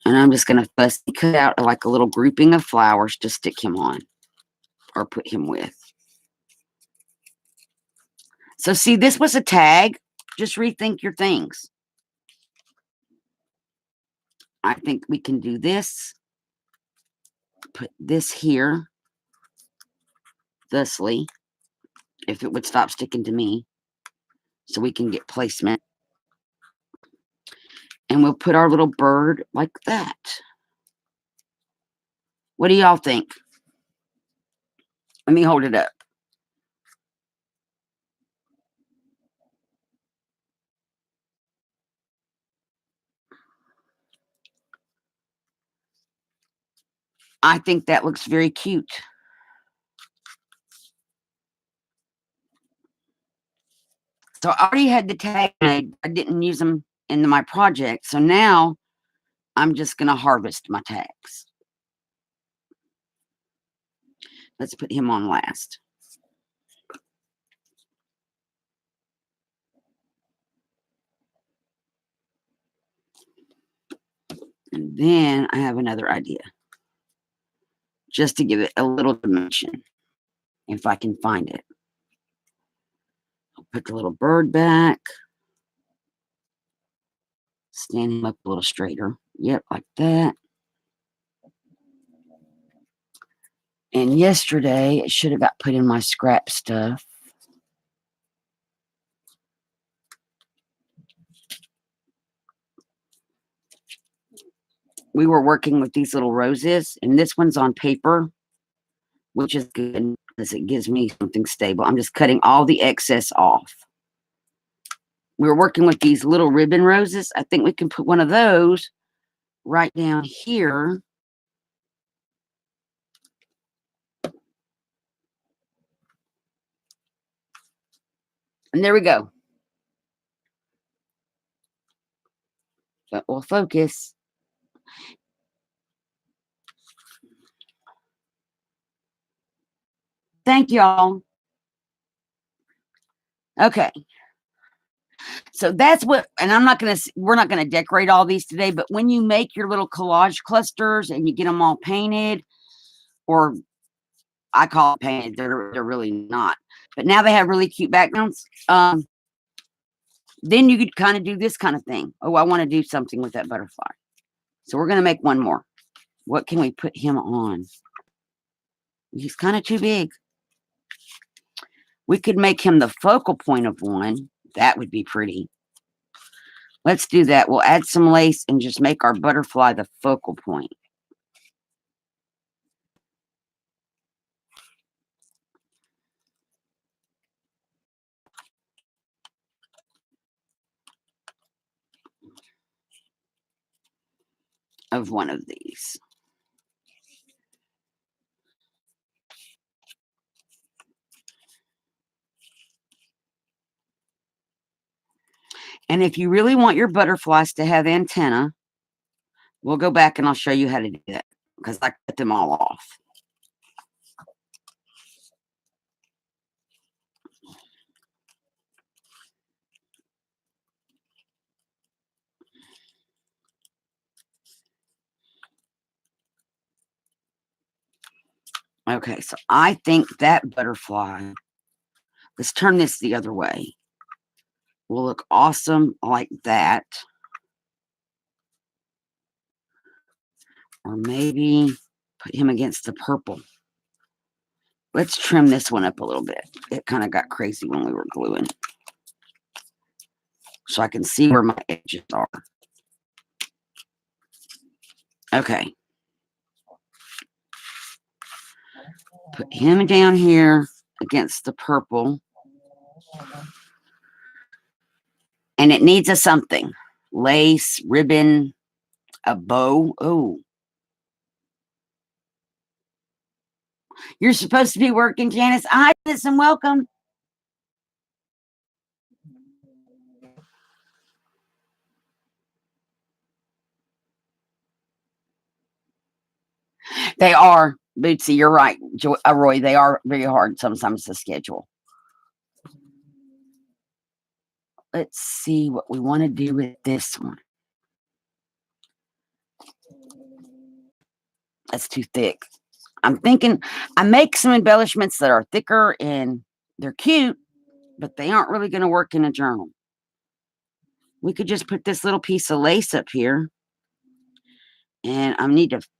And I'm just going to fussy cut out like a little grouping of flowers to stick him on or put him with. So see, this was a tag. Just rethink your things. I think we can do this. Put this here. Thusly, if it would stop sticking to me. So we can get placement. And we'll put our little bird like that. What do y'all think? Let me hold it up. I think that looks very cute. So I already had the tag made. I didn't use them in my project. So now I'm just going to harvest my tags. Let's put him on last. And then I have another idea. Just to give it a little dimension. If I can find it. I'll put the little bird back. Stand him up a little straighter. Yep, like that. And yesterday, it should have got put in my scrap stuff. We were working with these little roses, and this one's on paper, which is good because it gives me something stable. I'm just cutting all the excess off. We were working with these little ribbon roses. I think we can put one of those right down here. And there we go. But we'll focus. Thank y'all. Okay. So that's what, and we're not going to decorate all these today, but when you make your little collage clusters and you get them all painted, or I call it painted, they're really not. But now they have really cute backgrounds. Then you could kind of do this kind of thing. Oh, I want to do something with that butterfly. So we're going to make one more. What can we put him on? He's kind of too big. We could make him the focal point of one. That would be pretty. Let's do that. We'll add some lace and just make our butterfly the focal point. Of one of these. And if you really want your butterflies to have antenna, we'll go back and I'll show you how to do that because I cut them all off. Okay, so I think that butterfly, let's turn this the other way, will look awesome like that. Or maybe put him against the purple. Let's trim this one up a little bit. It kind of got crazy when we were gluing. So I can see where my edges are. Okay. Put him down here against the purple. And it needs a something. Lace, ribbon, a bow. Oh. You're supposed to be working, Janice. Hi, listen, welcome. They are, Bootsy, you're right, Roy. They are very hard sometimes to schedule. Let's see what we want to do with this one. That's too thick. I'm thinking I make some embellishments that are thicker and they're cute, but they aren't really going to work in a journal. We could just put this little piece of lace up here, and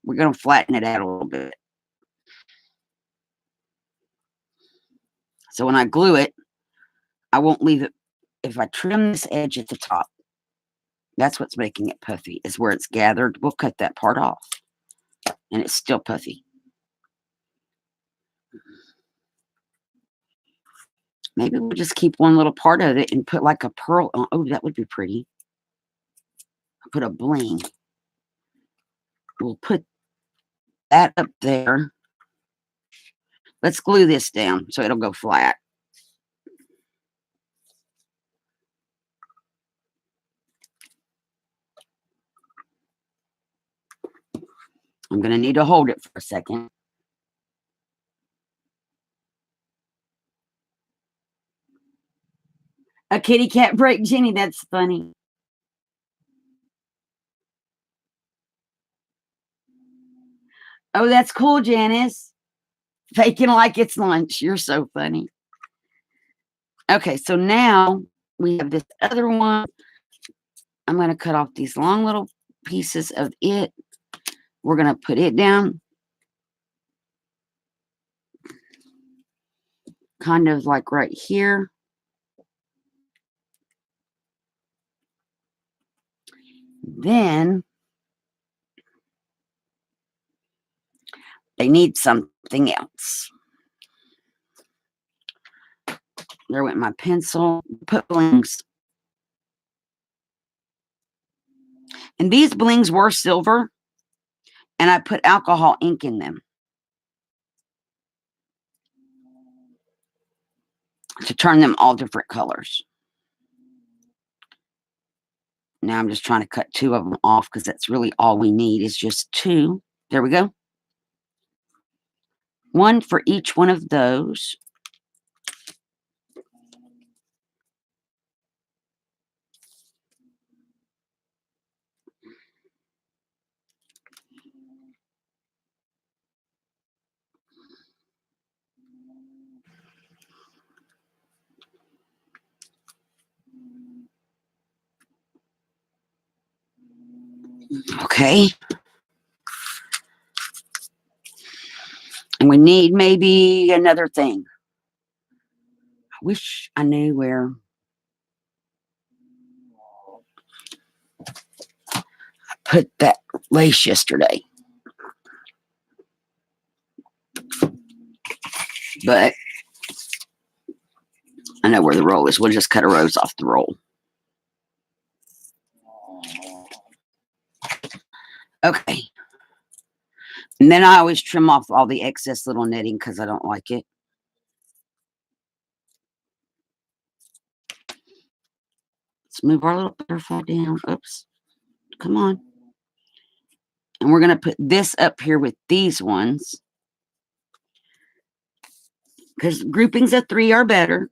we're going to flatten it out a little bit. So when I glue it, I won't leave it. If I trim this edge at the top, that's what's making it puffy, is where it's gathered. We'll cut that part off, and it's still puffy. Maybe we'll just keep one little part of it and put like a pearl on. Oh, that would be pretty. Put a bling. We'll put that up there. Let's glue this down so it'll go flat. I'm going to need to hold it for a second. A kitty cat break, Jenny. That's funny. Oh, that's cool, Janice. Faking like it's lunch. You're so funny. Okay, so now we have this other one. I'm going to cut off these long little pieces of it. We're going to put it down. Kind of like right here. Then they need something else. There went my pencil. Put blings. And these blings were silver. And I put alcohol ink in them to turn them all different colors. Now I'm just trying to cut 2 of them off because that's really all we need is just 2. There we go. 1 for each one of those. Okay. And we need maybe another thing. I wish I knew where. I put that lace yesterday. But I know where the roll is. We'll just cut a rose off the roll. Okay. And then I always trim off all the excess little netting because I don't like it. Let's move our little butterfly down. Oops. Come on. And we're going to put this up here with these ones. Because groupings of 3 are better.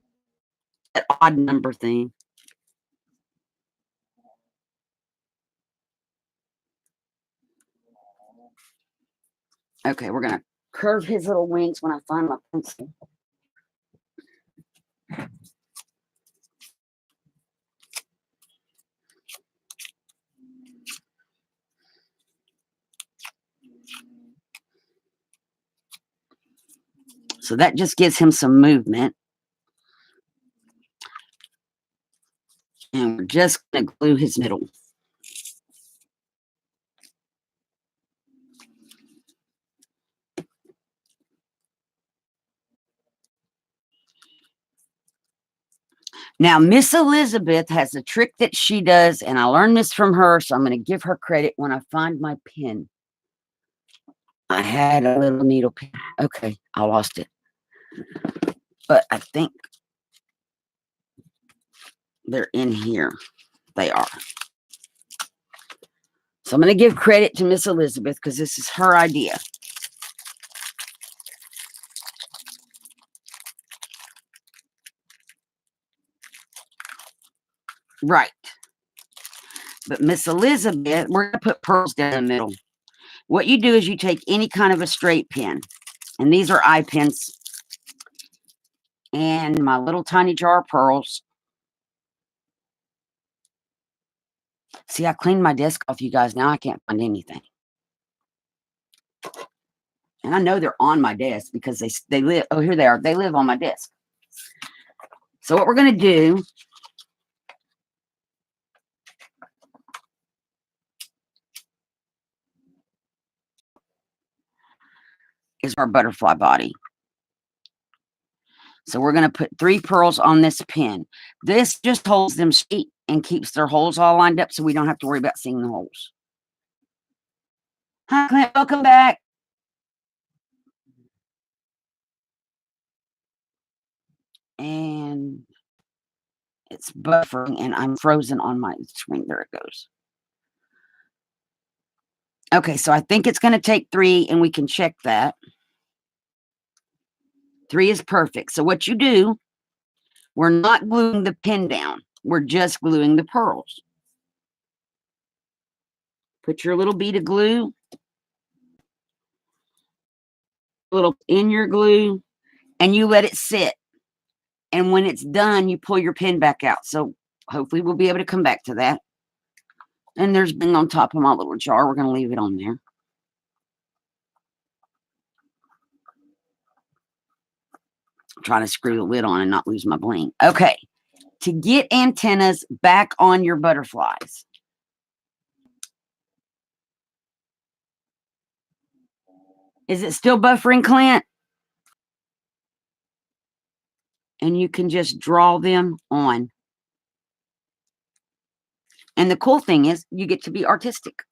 That odd number thing. Okay, we're going to curve his little wings when I find my pencil. So that just gives him some movement. And we're just going to glue his middle. Now, Miss Elizabeth has a trick that she does, and I learned this from her, so I'm going to give her credit when I find my pen. I had a little needle pen. Okay, I lost it. But I think they're in here. They are. So I'm going to give credit to Miss Elizabeth because this is her idea. Right. But Miss Elizabeth, we're going to put pearls down the middle. What you do is you take any kind of a straight pen. And these are eye pens. And my little tiny jar of pearls. See, I cleaned my desk off, you guys. Now I can't find anything. And I know they're on my desk because they live. Oh, here they are. They live on my desk. So what we're going to do is our butterfly body. So we're going to put 3 pearls on this pin. This just holds them straight and keeps their holes all lined up so we don't have to worry about seeing the holes. Hi, Clint. Welcome back. And it's buffering and I'm frozen on my screen. There it goes. Okay, so I think it's going to take 3 and we can check that. 3 is perfect. So what you do, we're not gluing the pin down. We're just gluing the pearls. Put your little bead of glue, a little in your glue, and you let it sit. And when it's done, you pull your pin back out. So hopefully we'll be able to come back to that. And there's been on top of my little jar. We're going to leave it on there. I'm trying to screw the lid on and not lose my bling. Okay. To get antennas back on your butterflies. Is it still buffering, Clint? And you can just draw them on. And the cool thing is you get to be artistic.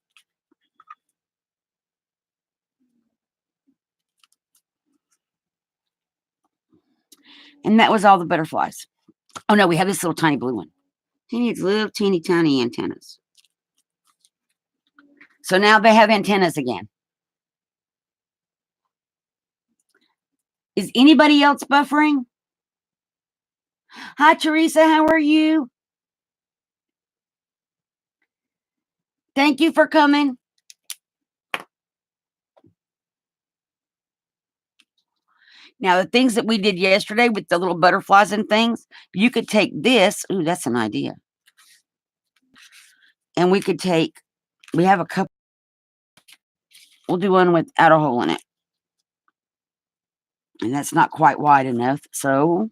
And that was all the butterflies. Oh, no, we have this little tiny blue one. He needs little teeny tiny antennas. So now they have antennas again. Is anybody else buffering? Hi, Teresa. How are you? Thank you for coming. Now, the things that we did yesterday with the little butterflies and things, you could take this. Ooh, that's an idea. And we could take, we have a couple. We'll do one without a hole in it. And that's not quite wide enough. So,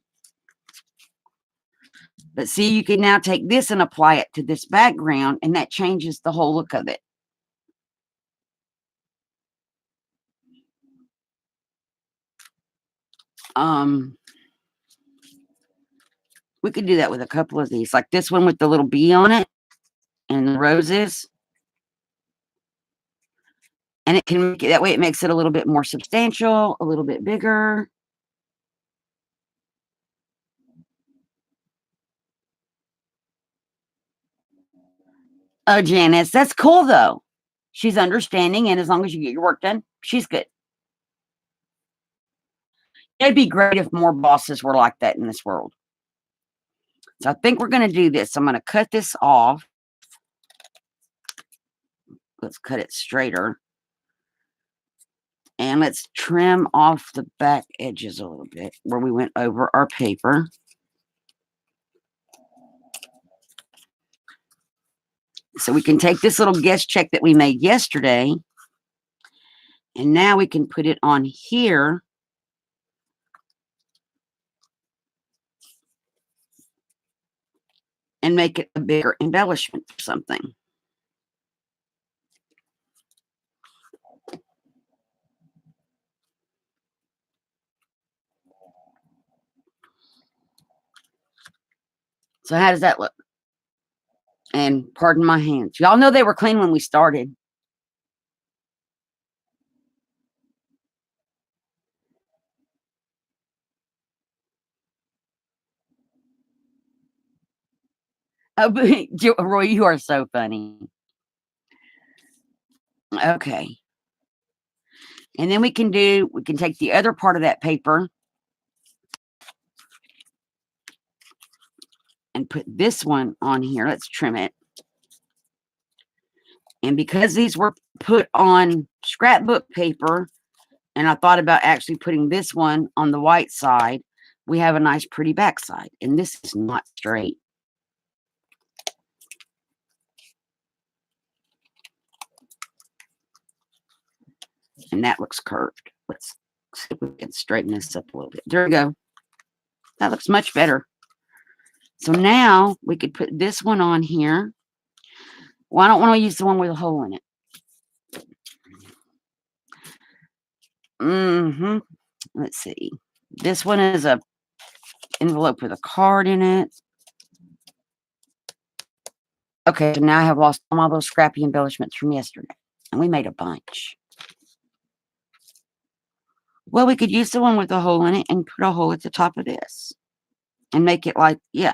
but see, you can now take this and apply it to this background, and that changes the whole look of it. We could do that with a couple of these, like this one with the little bee on it and the roses. And it can make it that way. It makes it a little bit more substantial, a little bit bigger. Oh, Janice, that's cool though. She's understanding, and as long as you get your work done, she's good. It'd be great if more bosses were like that in this world. So I think we're going to do this. I'm going to cut this off. Let's cut it straighter. And let's trim off the back edges a little bit where we went over our paper. So we can take this little guest check that we made yesterday, and now we can put it on here. And make it a bigger embellishment or something. So how does that look? And pardon my hands. Y'all know they were clean when we started. Oh, Roy, you are so funny. Okay. And then we can take the other part of that paper and put this one on here. Let's trim it. And because these were put on scrapbook paper, and I thought about actually putting this one on the white side, we have a nice pretty backside. And this is not straight. And that looks curved. Let's see if we can straighten this up a little bit. There we go. That looks much better. So now we could put this one on here. Well, I don't want to use the one with a hole in it. Let's see. This one is a envelope with a card in it. Okay, so now I have lost all those scrappy embellishments from yesterday. And we made a bunch. Well, we could use the one with a hole in it and put a hole at the top of this. And make it like, yeah.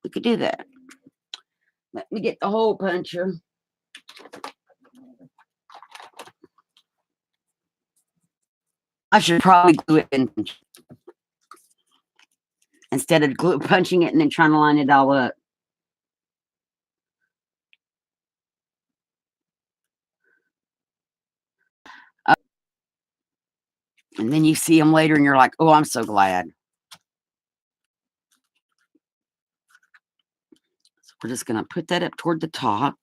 We could do that. Let me get the hole puncher. I should probably glue it in instead of punching it and then trying to line it all up. And then you see them later and you're like, oh, I'm so glad. So we're just going to put that up toward the top.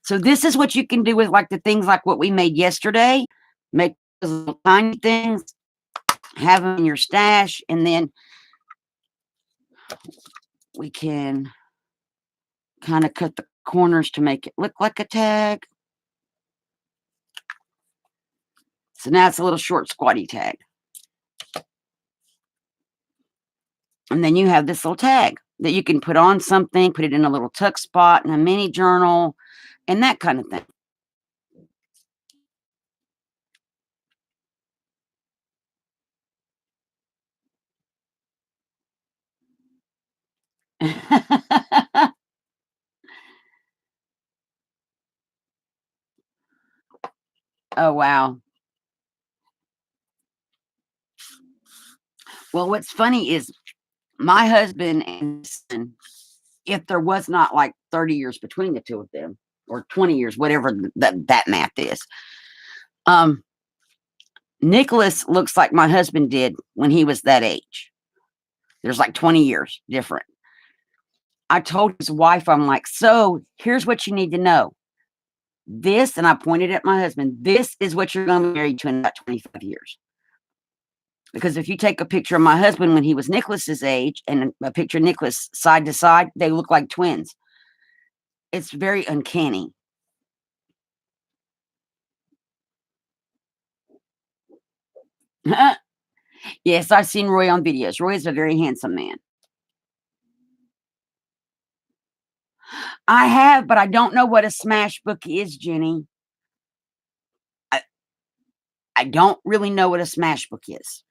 So this is what you can do with like the things like what we made yesterday. Make those little tiny things, have them in your stash, and then we can kind of cut the corners to make it look like a tag. So now it's a little short squatty tag. And then you have this little tag that you can put on something, put it in a little tuck spot in a mini journal, and that kind of thing. Oh, wow. Well, what's funny is my husband and son, if there was not like 30 years between the two of them, or 20 years, whatever that math is, Nicholas looks like my husband did when he was that age. There's like 20 years different. I told his wife, I'm like, so here's what you need to know. This, and I pointed at my husband, this is what you're going to be married to in about 25 years. Because if you take a picture of my husband when he was Nicholas's age and a picture of Nicholas side to side, they look like twins. It's very uncanny. Yes, I've seen Roy on videos. Roy is a very handsome man. I have, but I don't know what a smash book is, Jenny. I don't really know what a smash book is.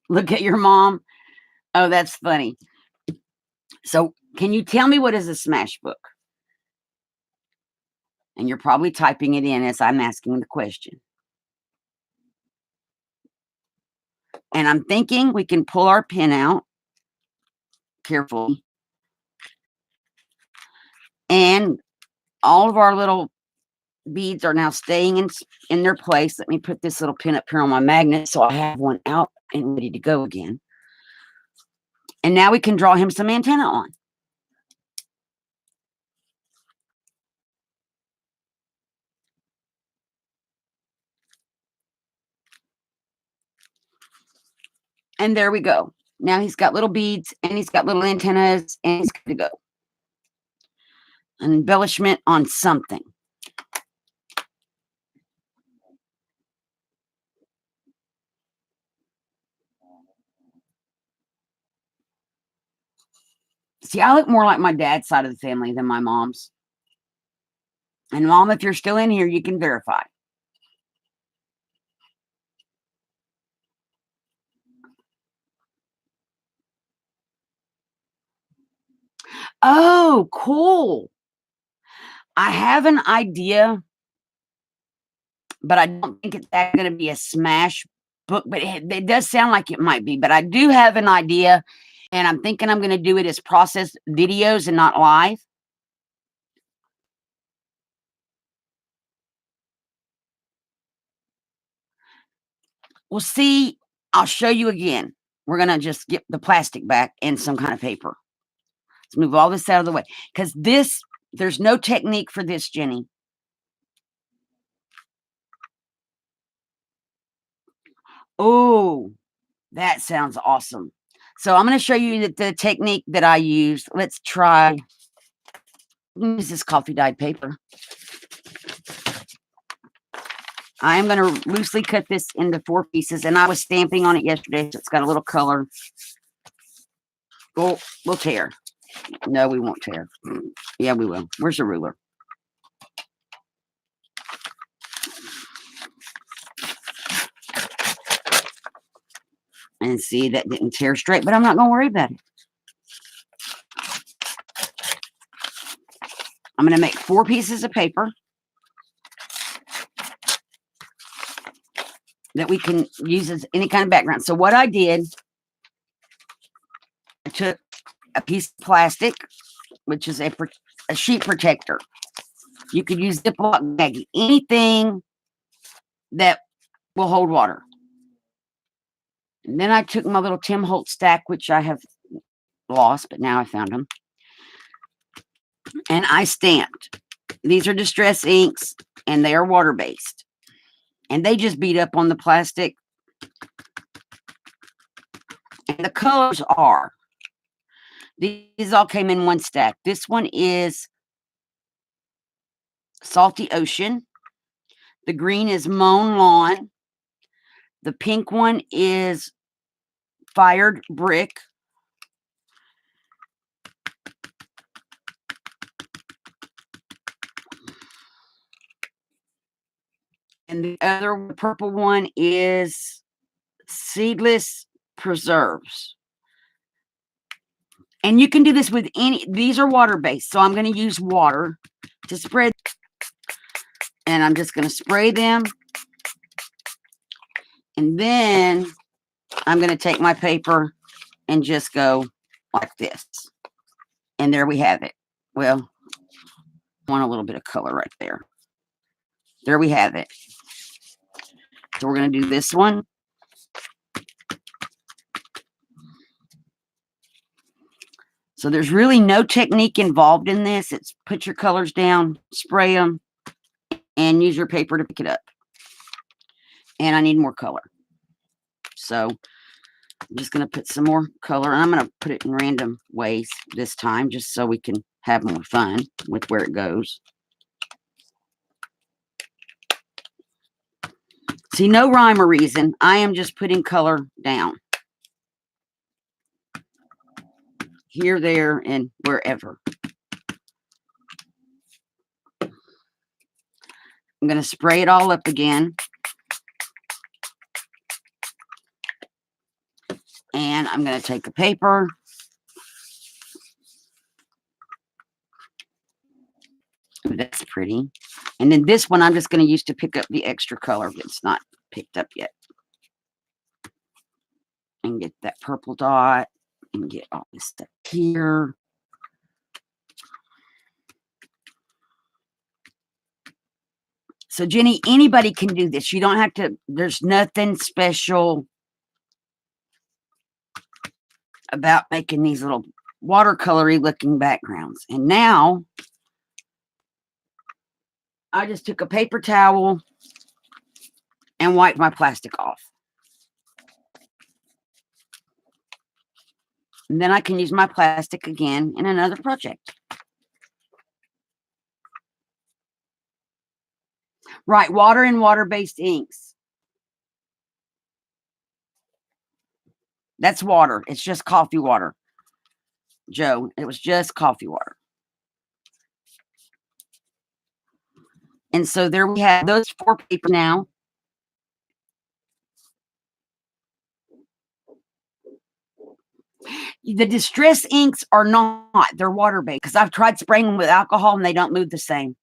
Look at your mom. Oh, that's funny. So, can you tell me what is a smash book? And you're probably typing it in as I'm asking the question. And I'm thinking we can pull our pin out carefully. And all of our little beads are now staying in their place. Let me put this little pin up here on my magnet so I have one out and ready to go again. And now we can draw him some antenna on. And there we go. Now he's got little beads and he's got little antennas and he's good to go. An embellishment on something. See, I look more like my dad's side of the family than my mom's. And Mom, if you're still in here, you can verify. Oh, cool. I have an idea, but I don't think it's going to be a smash book, but it does sound like it might be. But I do have an idea, and I'm thinking I'm going to do it as processed videos and not live. Well, see, I'll show you again. We're going to just get the plastic back and some kind of paper. Let's move all this out of the way. Because there's no technique for this, Jenny. Oh, that sounds awesome. So I'm going to show you the technique that I used. Let's try. Use this coffee dyed paper. I am going to loosely cut this into 4 pieces, and I was stamping on it yesterday, so it's got a little color. We'll tear. No, we won't tear. Yeah, we will. Where's the ruler? And see, that didn't tear straight, but I'm not going to worry about it. I'm going to make 4 pieces of paper that we can use as any kind of background. So what I did, I took a piece of plastic, which is a sheet protector. You could use Ziploc bag, anything that will hold water. And then I took my little Tim Holtz stack, which I have lost, but now I found them. And I stamped. These are distress inks, and they are water-based. And they just beat up on the plastic. And the colors are, these all came in one stack. This one is Salty Ocean. The green is Mown Lawn. The pink one is Fired Brick. And the other purple one is Seedless Preserves. And you can do this with these are water-based. So I'm going to use water to spread. And I'm just going to spray them. And then I'm going to take my paper and just go like this. And there we have it. Well, I want a little bit of color right there. There we have it. So we're going to do this one. So there's really no technique involved in this. It's put your colors down, spray them, and use your paper to pick it up. And I need more color. So I'm just going to put some more color. And I'm going to put it in random ways this time, just so we can have more fun with where it goes. See, no rhyme or reason. I am just putting color down. Here, there, and wherever. I'm going to spray it all up again. And I'm going to take a paper. Ooh, that's pretty. And then this one I'm just going to use to pick up the extra color that's not picked up yet. and get that purple dot and get all this stuff here. So, Jenny, anybody can do this. You don't have to, there's nothing special about making these little watercolory looking backgrounds. And now, I just took a paper towel and wiped my plastic off. And then I can use my plastic again in another project. Right, water and water-based inks. That's water. It's just coffee water. Joe, it was just coffee water. And so there we have those 4 paper now. The distress inks are not. They're water-based because I've tried spraying them with alcohol and they don't move the same.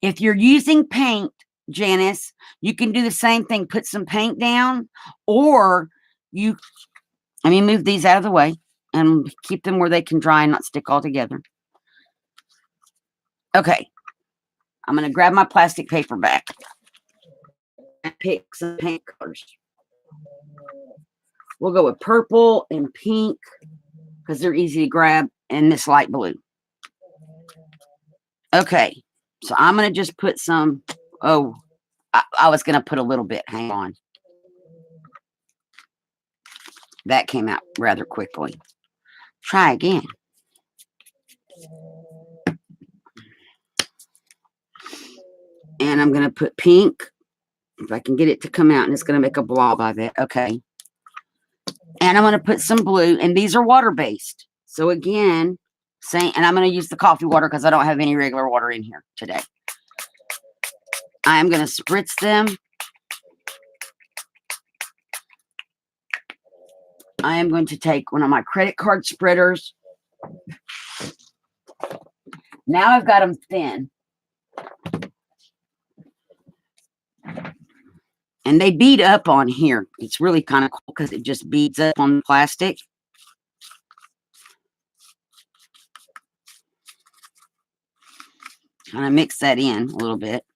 If you're using paint, Janice, you can do the same thing. Put some paint down, or you, let me move these out of the way and keep them where they can dry and not stick all together. Okay. I'm going to grab my plastic paper back and pick some paint colors. We'll go with purple and pink because they're easy to grab, and this light blue. Okay. So I'm going to just put some, I was going to put a little bit. Hang on. That came out rather quickly. Try again. And I'm going to put pink. If I can get it to come out, and it's going to make a blob of it. Okay. And I'm going to put some blue, and these are water-based. So again, and I'm going to use the coffee water because I don't have any regular water in here today. I am going to spritz them. I am going to take one of my credit card spreaders. Now I've got them thin. And they bead up on here. It's really kind of cool because it just beads up on the plastic. Kind of mix that in a little bit.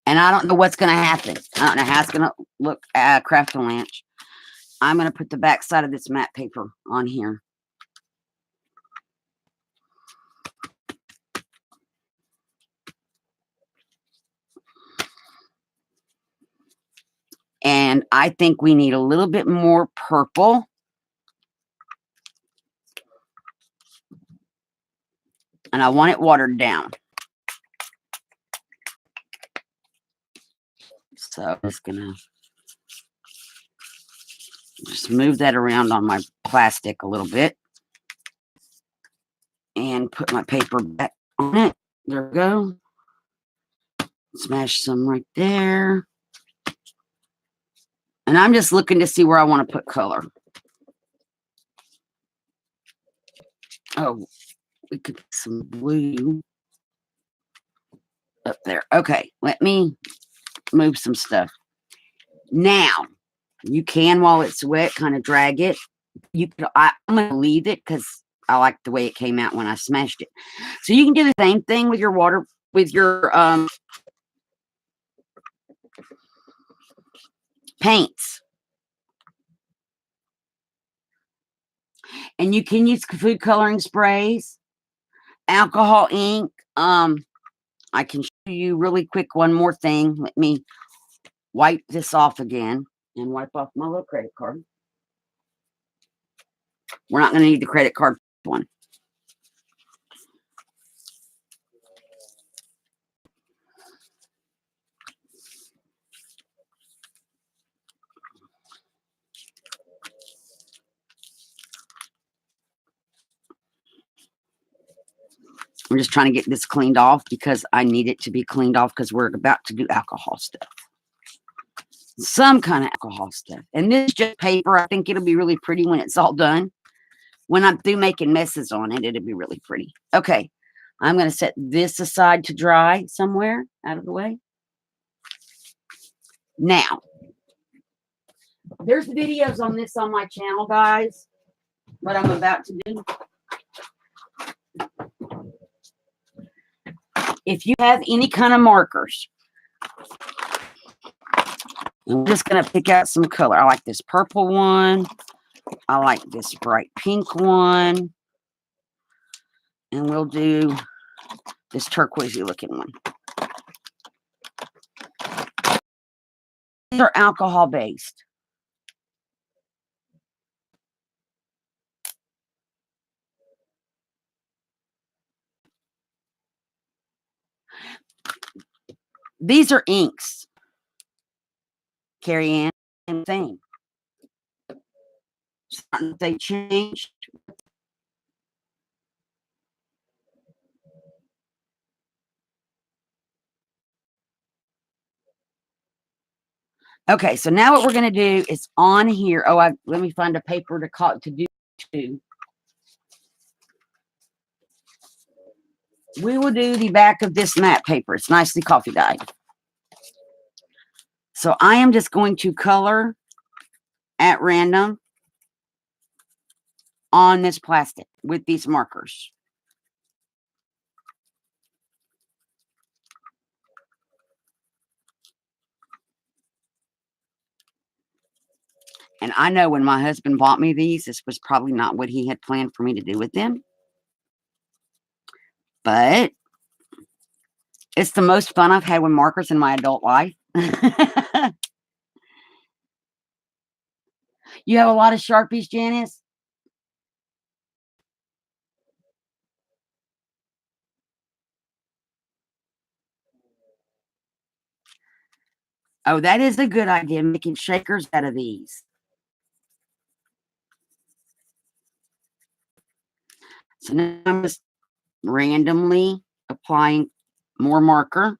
And I don't know what's going to happen. I don't know how it's going to look at Craft-A-Lanch. I'm going to put the back side of this matte paper on here. And I think we need a little bit more purple. And I want it watered down. So I'm just going to just move that around on my plastic a little bit. And put my paper back on it. There we go. Smash some right there. And I'm just looking to see where I want to put color. Oh, we could put some blue up there. Okay, let me move some stuff. Now, you can, while it's wet, kind of drag it. I'm going to leave it because I like the way it came out when I smashed it. So you can do the same thing with your water, with your paints. And you can use food coloring sprays, alcohol ink. I can show you really quick one more thing. Let me wipe this off again and wipe off my little credit card. We're not going to need the credit card one. I'm just trying to get this cleaned off because I need it to be cleaned off because we're about to do alcohol stuff. Some kind of alcohol stuff. And this is just paper. I think it'll be really pretty when it's all done. When I'm through making messes on it, it'll be really pretty. Okay. I'm going to set this aside to dry somewhere out of the way. Now, there's videos on this on my channel, guys, what I'm about to do. If you have any kind of markers, I'm just going to pick out some color. I like this purple one. I like this bright pink one. And we'll do this turquoisey looking one. These are alcohol based. These are inks. Carrie Ann and thing. They changed. Okay, so now what we're going to do is on here. Oh, let me find a paper to do too. We will do the back of this matte paper. It's nicely coffee dyed. So I am just going to color at random on this plastic with these markers. And I know when my husband bought me these, this was probably not what he had planned for me to do with them. But it's the most fun I've had with markers in my adult life. You have a lot of Sharpies, Janice? Oh, that is a good idea, making shakers out of these. So now I'm just randomly applying more marker.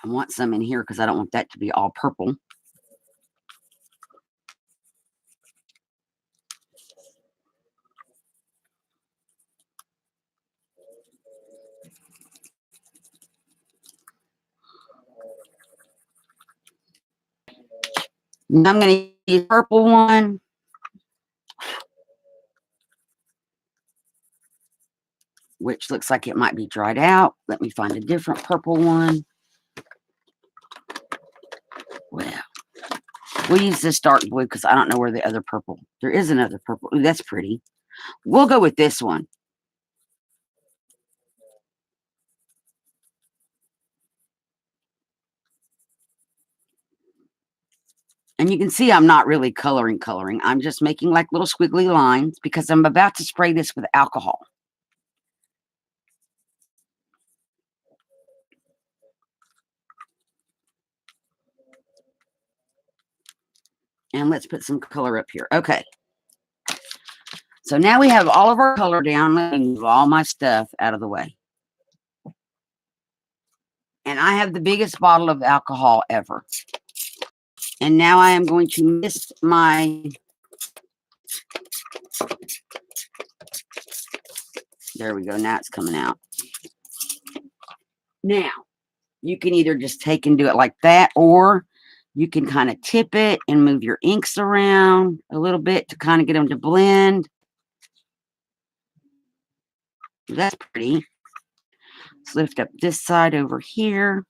I want some in here because I don't want that to be all purple. Now I'm going to use purple one. Which looks like it might be dried out. Let me find a different purple one. Well, we'll use this dark blue because I don't know where the other purple. There is another purple. Ooh, that's pretty. We'll go with this one. And you can see I'm not really coloring. I'm just making like little squiggly lines because I'm about to spray this with alcohol. And let's put some color up here. Okay. So now we have all of our color down. Let me move all my stuff out of the way. And I have the biggest bottle of alcohol ever. And now I am going to mist my... There we go. Now it's coming out. Now, you can either just take and do it like that, or you can kind of tip it and move your inks around a little bit to kind of get them to blend. That's pretty. Let's lift up this side over here.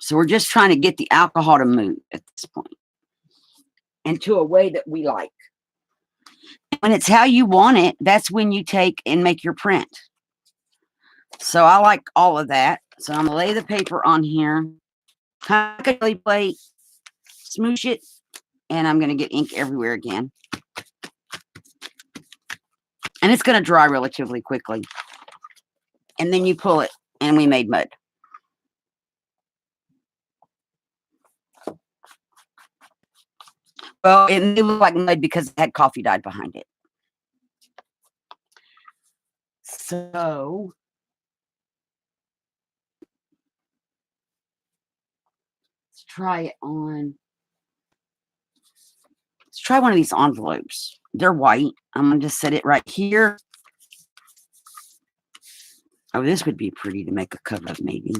So we're just trying to get the alcohol to move at this point and to a way that we like. When it's how you want it, that's when you take and make your print. So I like all of that. So I'm going to lay the paper on here, kind of like a jelly plate, smoosh it, and I'm going to get ink everywhere again. And it's going to dry relatively quickly. And then you pull it, and we made mud. Well, it looked like mud because it had coffee dyed behind it. So let's try it on. Let's try one of these envelopes. They're white. I'm going to just set it right here. Oh, this would be pretty to make a cover of, maybe.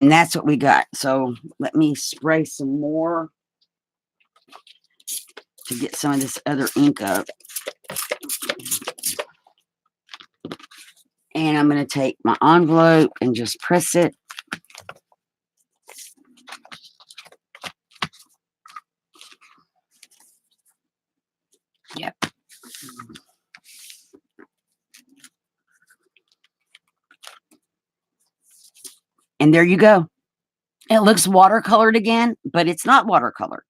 And that's what we got. So let me spray some more to get some of this other ink up. And I'm going to take my envelope and just press it. Yep. And there you go. It looks watercolored again, but it's not watercolored.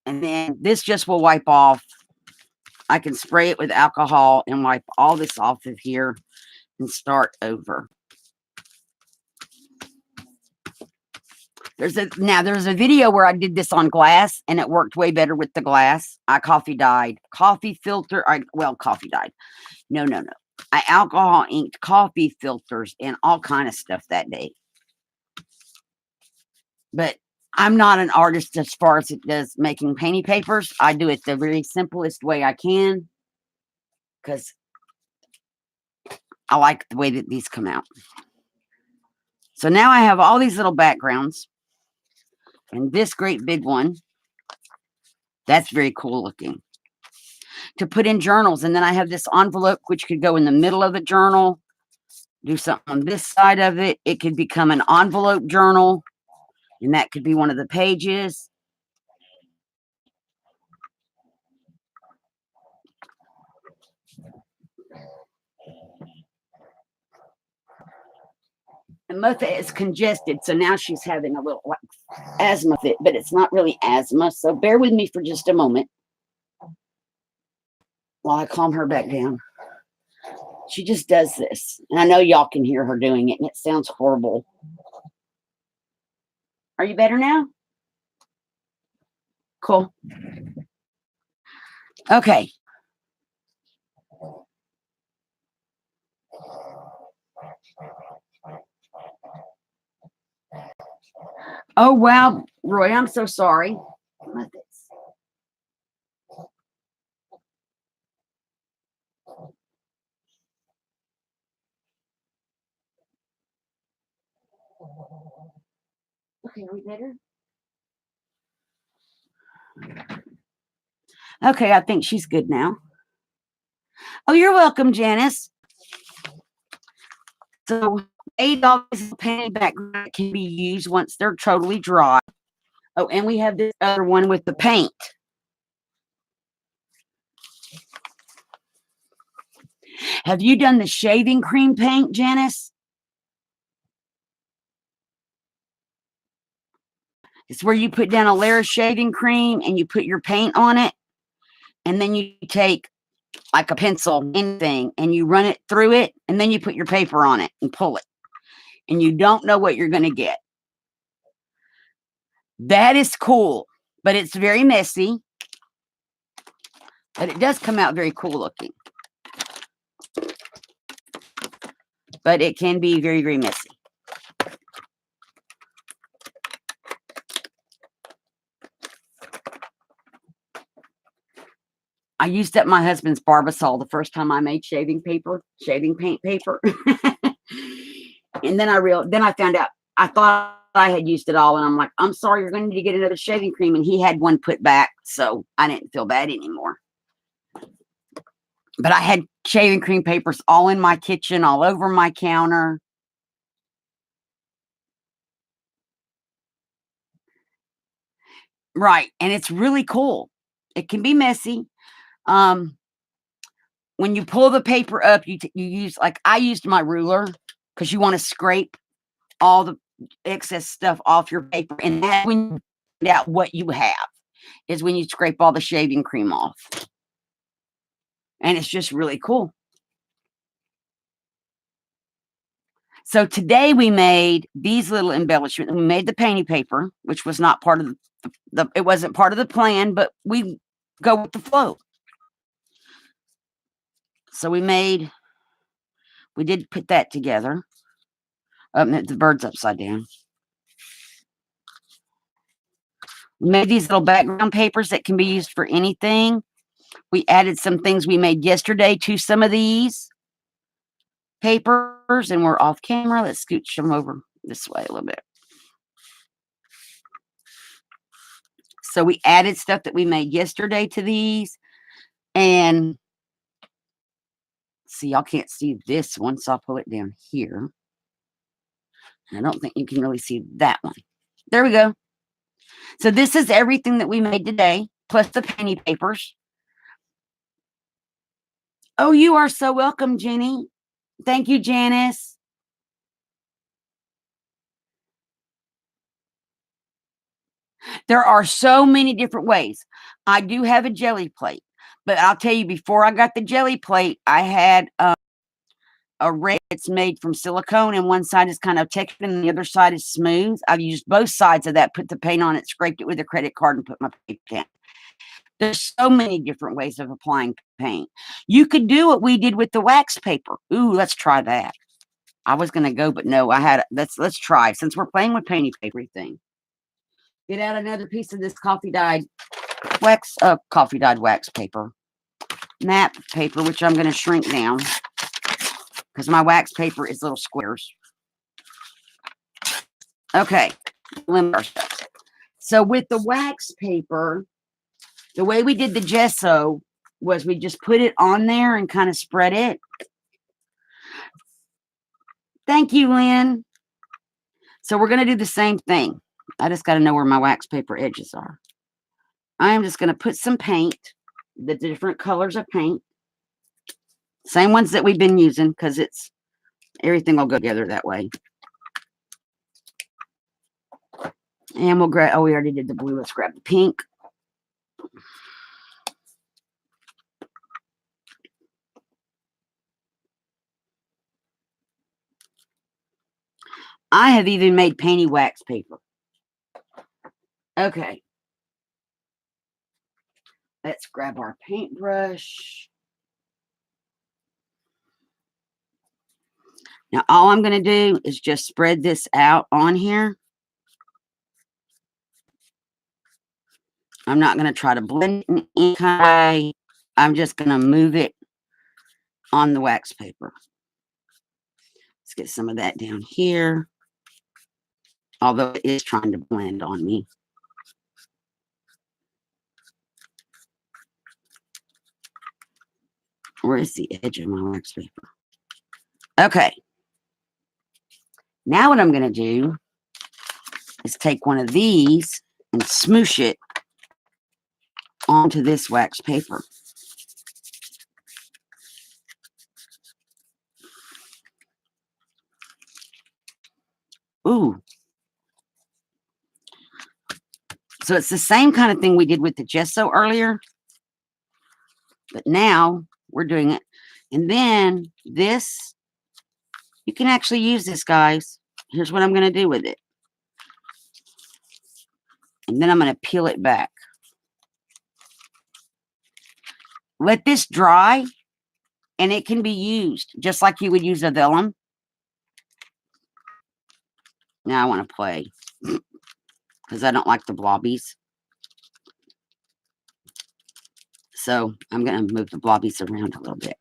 And then this just will wipe off. I can spray it with alcohol and wipe all this off of here and start over. There's a video where I did this on glass and it worked way better with the glass. I coffee dyed. Coffee filter. Coffee dyed. No. I alcohol inked coffee filters and all kind of stuff that day. But I'm not an artist as far as it does making painting papers. I do it the very simplest way I can because I like the way that these come out. So now I have all these little backgrounds and this great big one. That's very cool looking to put in journals. And then I have this envelope, which could go in the middle of the journal, do something on this side of it. It could become an envelope journal. And that could be one of the pages. And Martha is congested, so now she's having a little asthma fit, but it's not really asthma. So bear with me for just a moment while I calm her back down. She just does this. And I know y'all can hear her doing it, and it sounds horrible. Are you better now? Cool. Okay. Oh, wow, Roy, I'm so sorry. Okay, are we better? Okay, I think she's good now. Oh, you're welcome, Janice. So $8 painting background can be used once they're totally dry. Oh, and we have this other one with the paint. Have you done the shaving cream paint, Janice? It's where you put down a layer of shaving cream and you put your paint on it. And then you take like a pencil, anything, and you run it through it. And then you put your paper on it and pull it. And you don't know what you're going to get. That is cool, but it's very messy. But it does come out very cool looking. But it can be very, very messy. I used up my husband's Barbasol the first time I made shaving paint paper. And then I found out, I thought I had used it all. And I'm like, I'm sorry, you're going to need to get another shaving cream. And he had one put back. So I didn't feel bad anymore. But I had shaving cream papers all in my kitchen, all over my counter. Right. And it's really cool. It can be messy. When you pull the paper up, you use, like I used my ruler because you want to scrape all the excess stuff off your paper. And that's when you find out what you have, is when you scrape all the shaving cream off. And it's just really cool. So today we made these little embellishments. We made the painting paper, which was not part of it wasn't part of the plan, but we go with the flow. So we did put that together. The bird's upside down. We made these little background papers that can be used for anything. We added some things we made yesterday to some of these papers, and we're off camera. Let's scooch them over this way a little bit. So we added stuff that we made yesterday to these, and see, y'all can't see this one, so I'll pull it down here. I don't think you can really see that one. There we go. So this is everything that we made today, plus the penny papers. Oh, you are so welcome, Jenny. Thank you, Janice. There are so many different ways. I do have a jelly plate, but I'll tell you, before I got the jelly plate, I had a ring that's made from silicone, and one side is kind of textured and the other side is smooth. I've used both sides of that, put the paint on it, scraped it with a credit card, and put my paint down. There's so many different ways of applying paint. You could do what we did with the wax paper. Ooh, let's try that. I was going to go, but no, let's try, since we're playing with painty paper thing. Get out another piece of this coffee dyed wax paper. Map paper, which I'm going to shrink down, because my wax paper is little squares. Okay, limit our stuff. So with the wax paper, the way we did the gesso was we just put it on there and kind of spread it. Thank you, Lynn. So we're going to do the same thing. I just got to know where my wax paper edges are. I am just going to put some paint, the different colors of paint. Same ones that we've been using, because everything will go together that way. And we'll grab, we already did the blue. Let's grab the pink. I have even made painty wax paper. Okay. Let's grab our paintbrush. Now, all I'm going to do is just spread this out on here. I'm not going to try to blend it in any kind of way. I'm just going to move it on the wax paper. Let's get some of that down here. Although it is trying to blend on me. Where is the edge of my wax paper? Okay. Now what I'm going to do is take one of these and smoosh it onto this wax paper. Ooh. So it's the same kind of thing we did with the gesso earlier, but now we're doing it. And then this, you can actually use this, guys. Here's what I'm going to do with it. And then I'm going to peel it back. Let this dry, and it can be used just like you would use a vellum. Now I want to play, because I don't like the blobbies. So I'm going to move the blobbies around a little bit.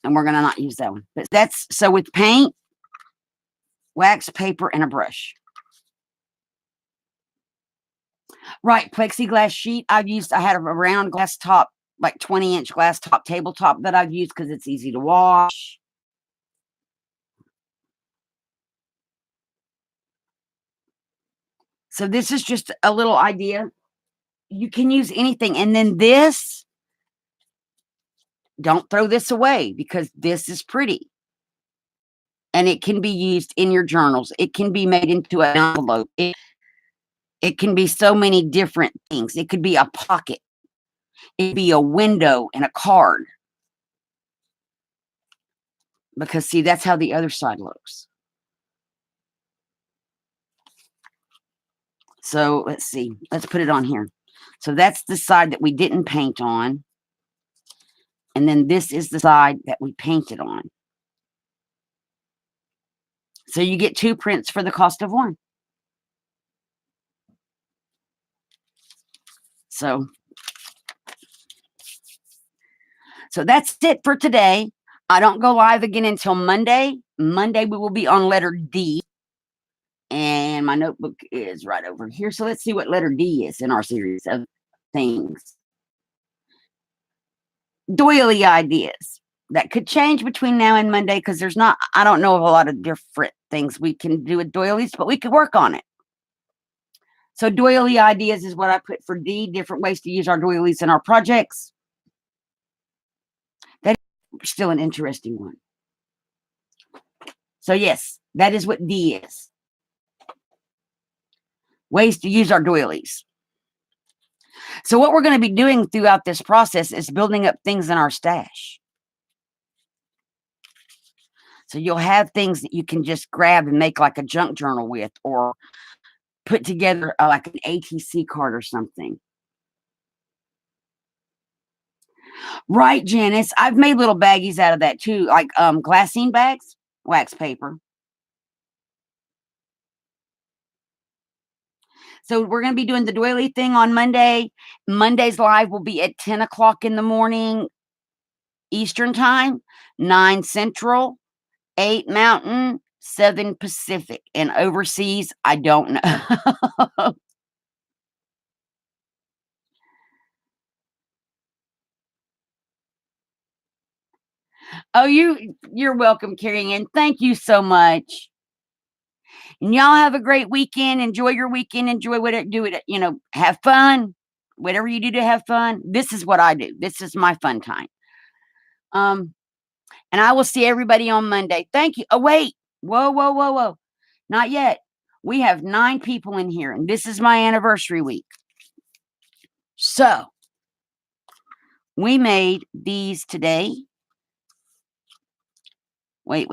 And we're going to not use that one. But so with paint, wax paper, and a brush. Right, plexiglass sheet. I had a round glass top, like 20-inch glass top tabletop that I've used because it's easy to wash. So this is just a little idea. You can use anything. And then this, don't throw this away, because this is pretty. And it can be used in your journals. It can be made into an envelope. It can be so many different things. It could be a pocket. It could be a window and a card. Because, see, that's how the other side looks. So, let's see. Let's put it on here. So, that's the side that we didn't paint on. And then this is the side that we painted on. So, you get 2 prints for the cost of 1. So that's it for today. I don't go live again until Monday. Monday, we will be on letter D. And my notebook is right over here. So let's see what letter D is in our series of things. Doily ideas. That could change between now and Monday because I don't know of a lot of different things we can do with doilies, but we could work on it. So doily ideas is what I put for D, different ways to use our doilies in our projects. That's still an interesting one. So yes, that is what D is. Ways to use our doilies. So what we're going to be doing throughout this process is building up things in our stash. So you'll have things that you can just grab and make like a junk journal with, or put together like an ATC card or something. Right, Janice. I've made little baggies out of that too, like glassine bags, wax paper. So we're going to be doing the doily thing on Monday. Monday's live will be at 10 o'clock in the morning Eastern time, 9 Central, 8 Mountain, 7 Pacific. And overseas, I don't know. Oh, you're welcome, Carrie Ann. Thank you so much. And y'all have a great weekend. Enjoy your weekend. Enjoy have fun. Whatever you do to have fun. This is what I do. This is my fun time. And I will see everybody on Monday. Thank you. Oh, wait. Whoa. Not yet. We have 9 people in here, and this is my anniversary week. So, we made these today. Wait.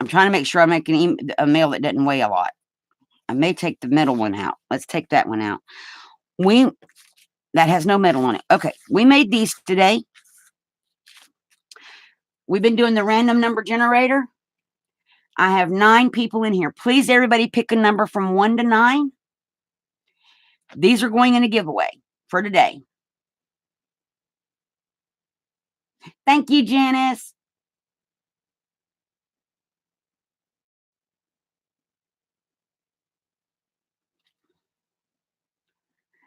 I'm trying to make sure I make a mail that doesn't weigh a lot. I may take the metal one out. Let's take that one out. That has no metal on it. Okay, we made these today. We've been doing the random number generator. I have 9 people in here. Please, everybody, pick a number from 1 to 9. These are going in a giveaway for today. Thank you, Janice.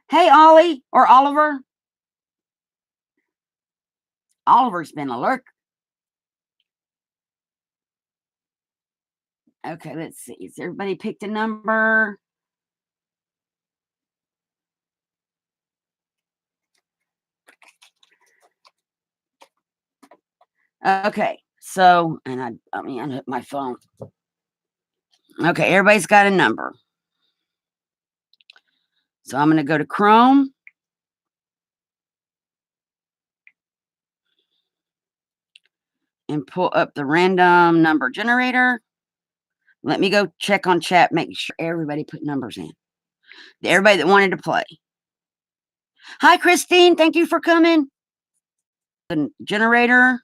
Hey, Ollie or Oliver. Oliver's been a lurker. Okay, let's see. Has everybody picked a number? Okay, so, and I unhook my phone. Okay, everybody's got a number. So I'm going to go to Chrome. And pull up the random number generator. Let me go check on chat, make sure everybody put numbers in. Everybody that wanted to play. Hi, Christine. Thank you for coming. The generator.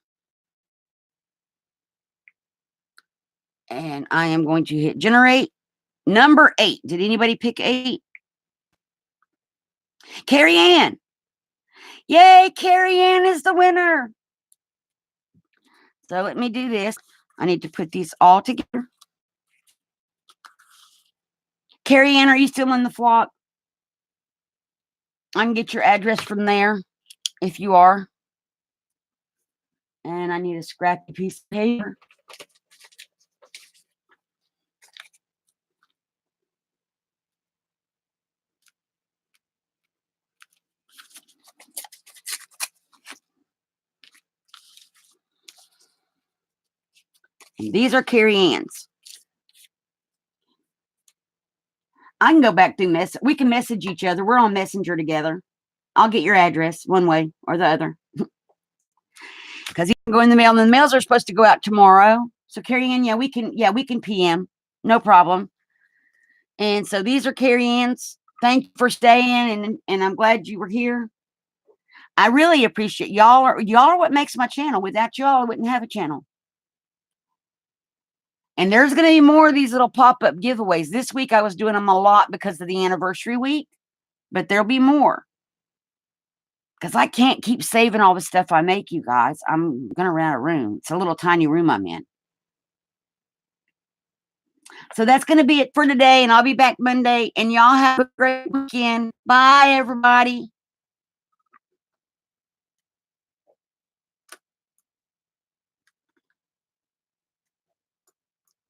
And I am going to hit generate. Number 8. Did anybody pick 8? Carrie Ann. Yay, Carrie Ann is the winner. So let me do this. I need to put these all together. Carrie Ann, are you still in the flock? I can get your address from there if you are. And I need a scrappy piece of paper. And these are Carrie Ann's. I can go back through we can message each other. We're on Messenger together. I'll get your address one way or the other. because he can go in the mail, and the mails are supposed to go out tomorrow. So Carrie Ann, we can PM, no problem. And so these are Carrie Ann's. Thank you for staying, and I'm glad you were here. I really appreciate y'all. Are what makes my channel. Without y'all, I wouldn't have a channel. And there's going to be more of these little pop-up giveaways. This week I was doing them a lot because of the anniversary week, but there'll be more. Because I can't keep saving all the stuff I make, you guys. I'm going to run out of room. It's a little tiny room I'm in. So that's going to be it for today, and I'll be back Monday. And y'all have a great weekend. Bye, everybody.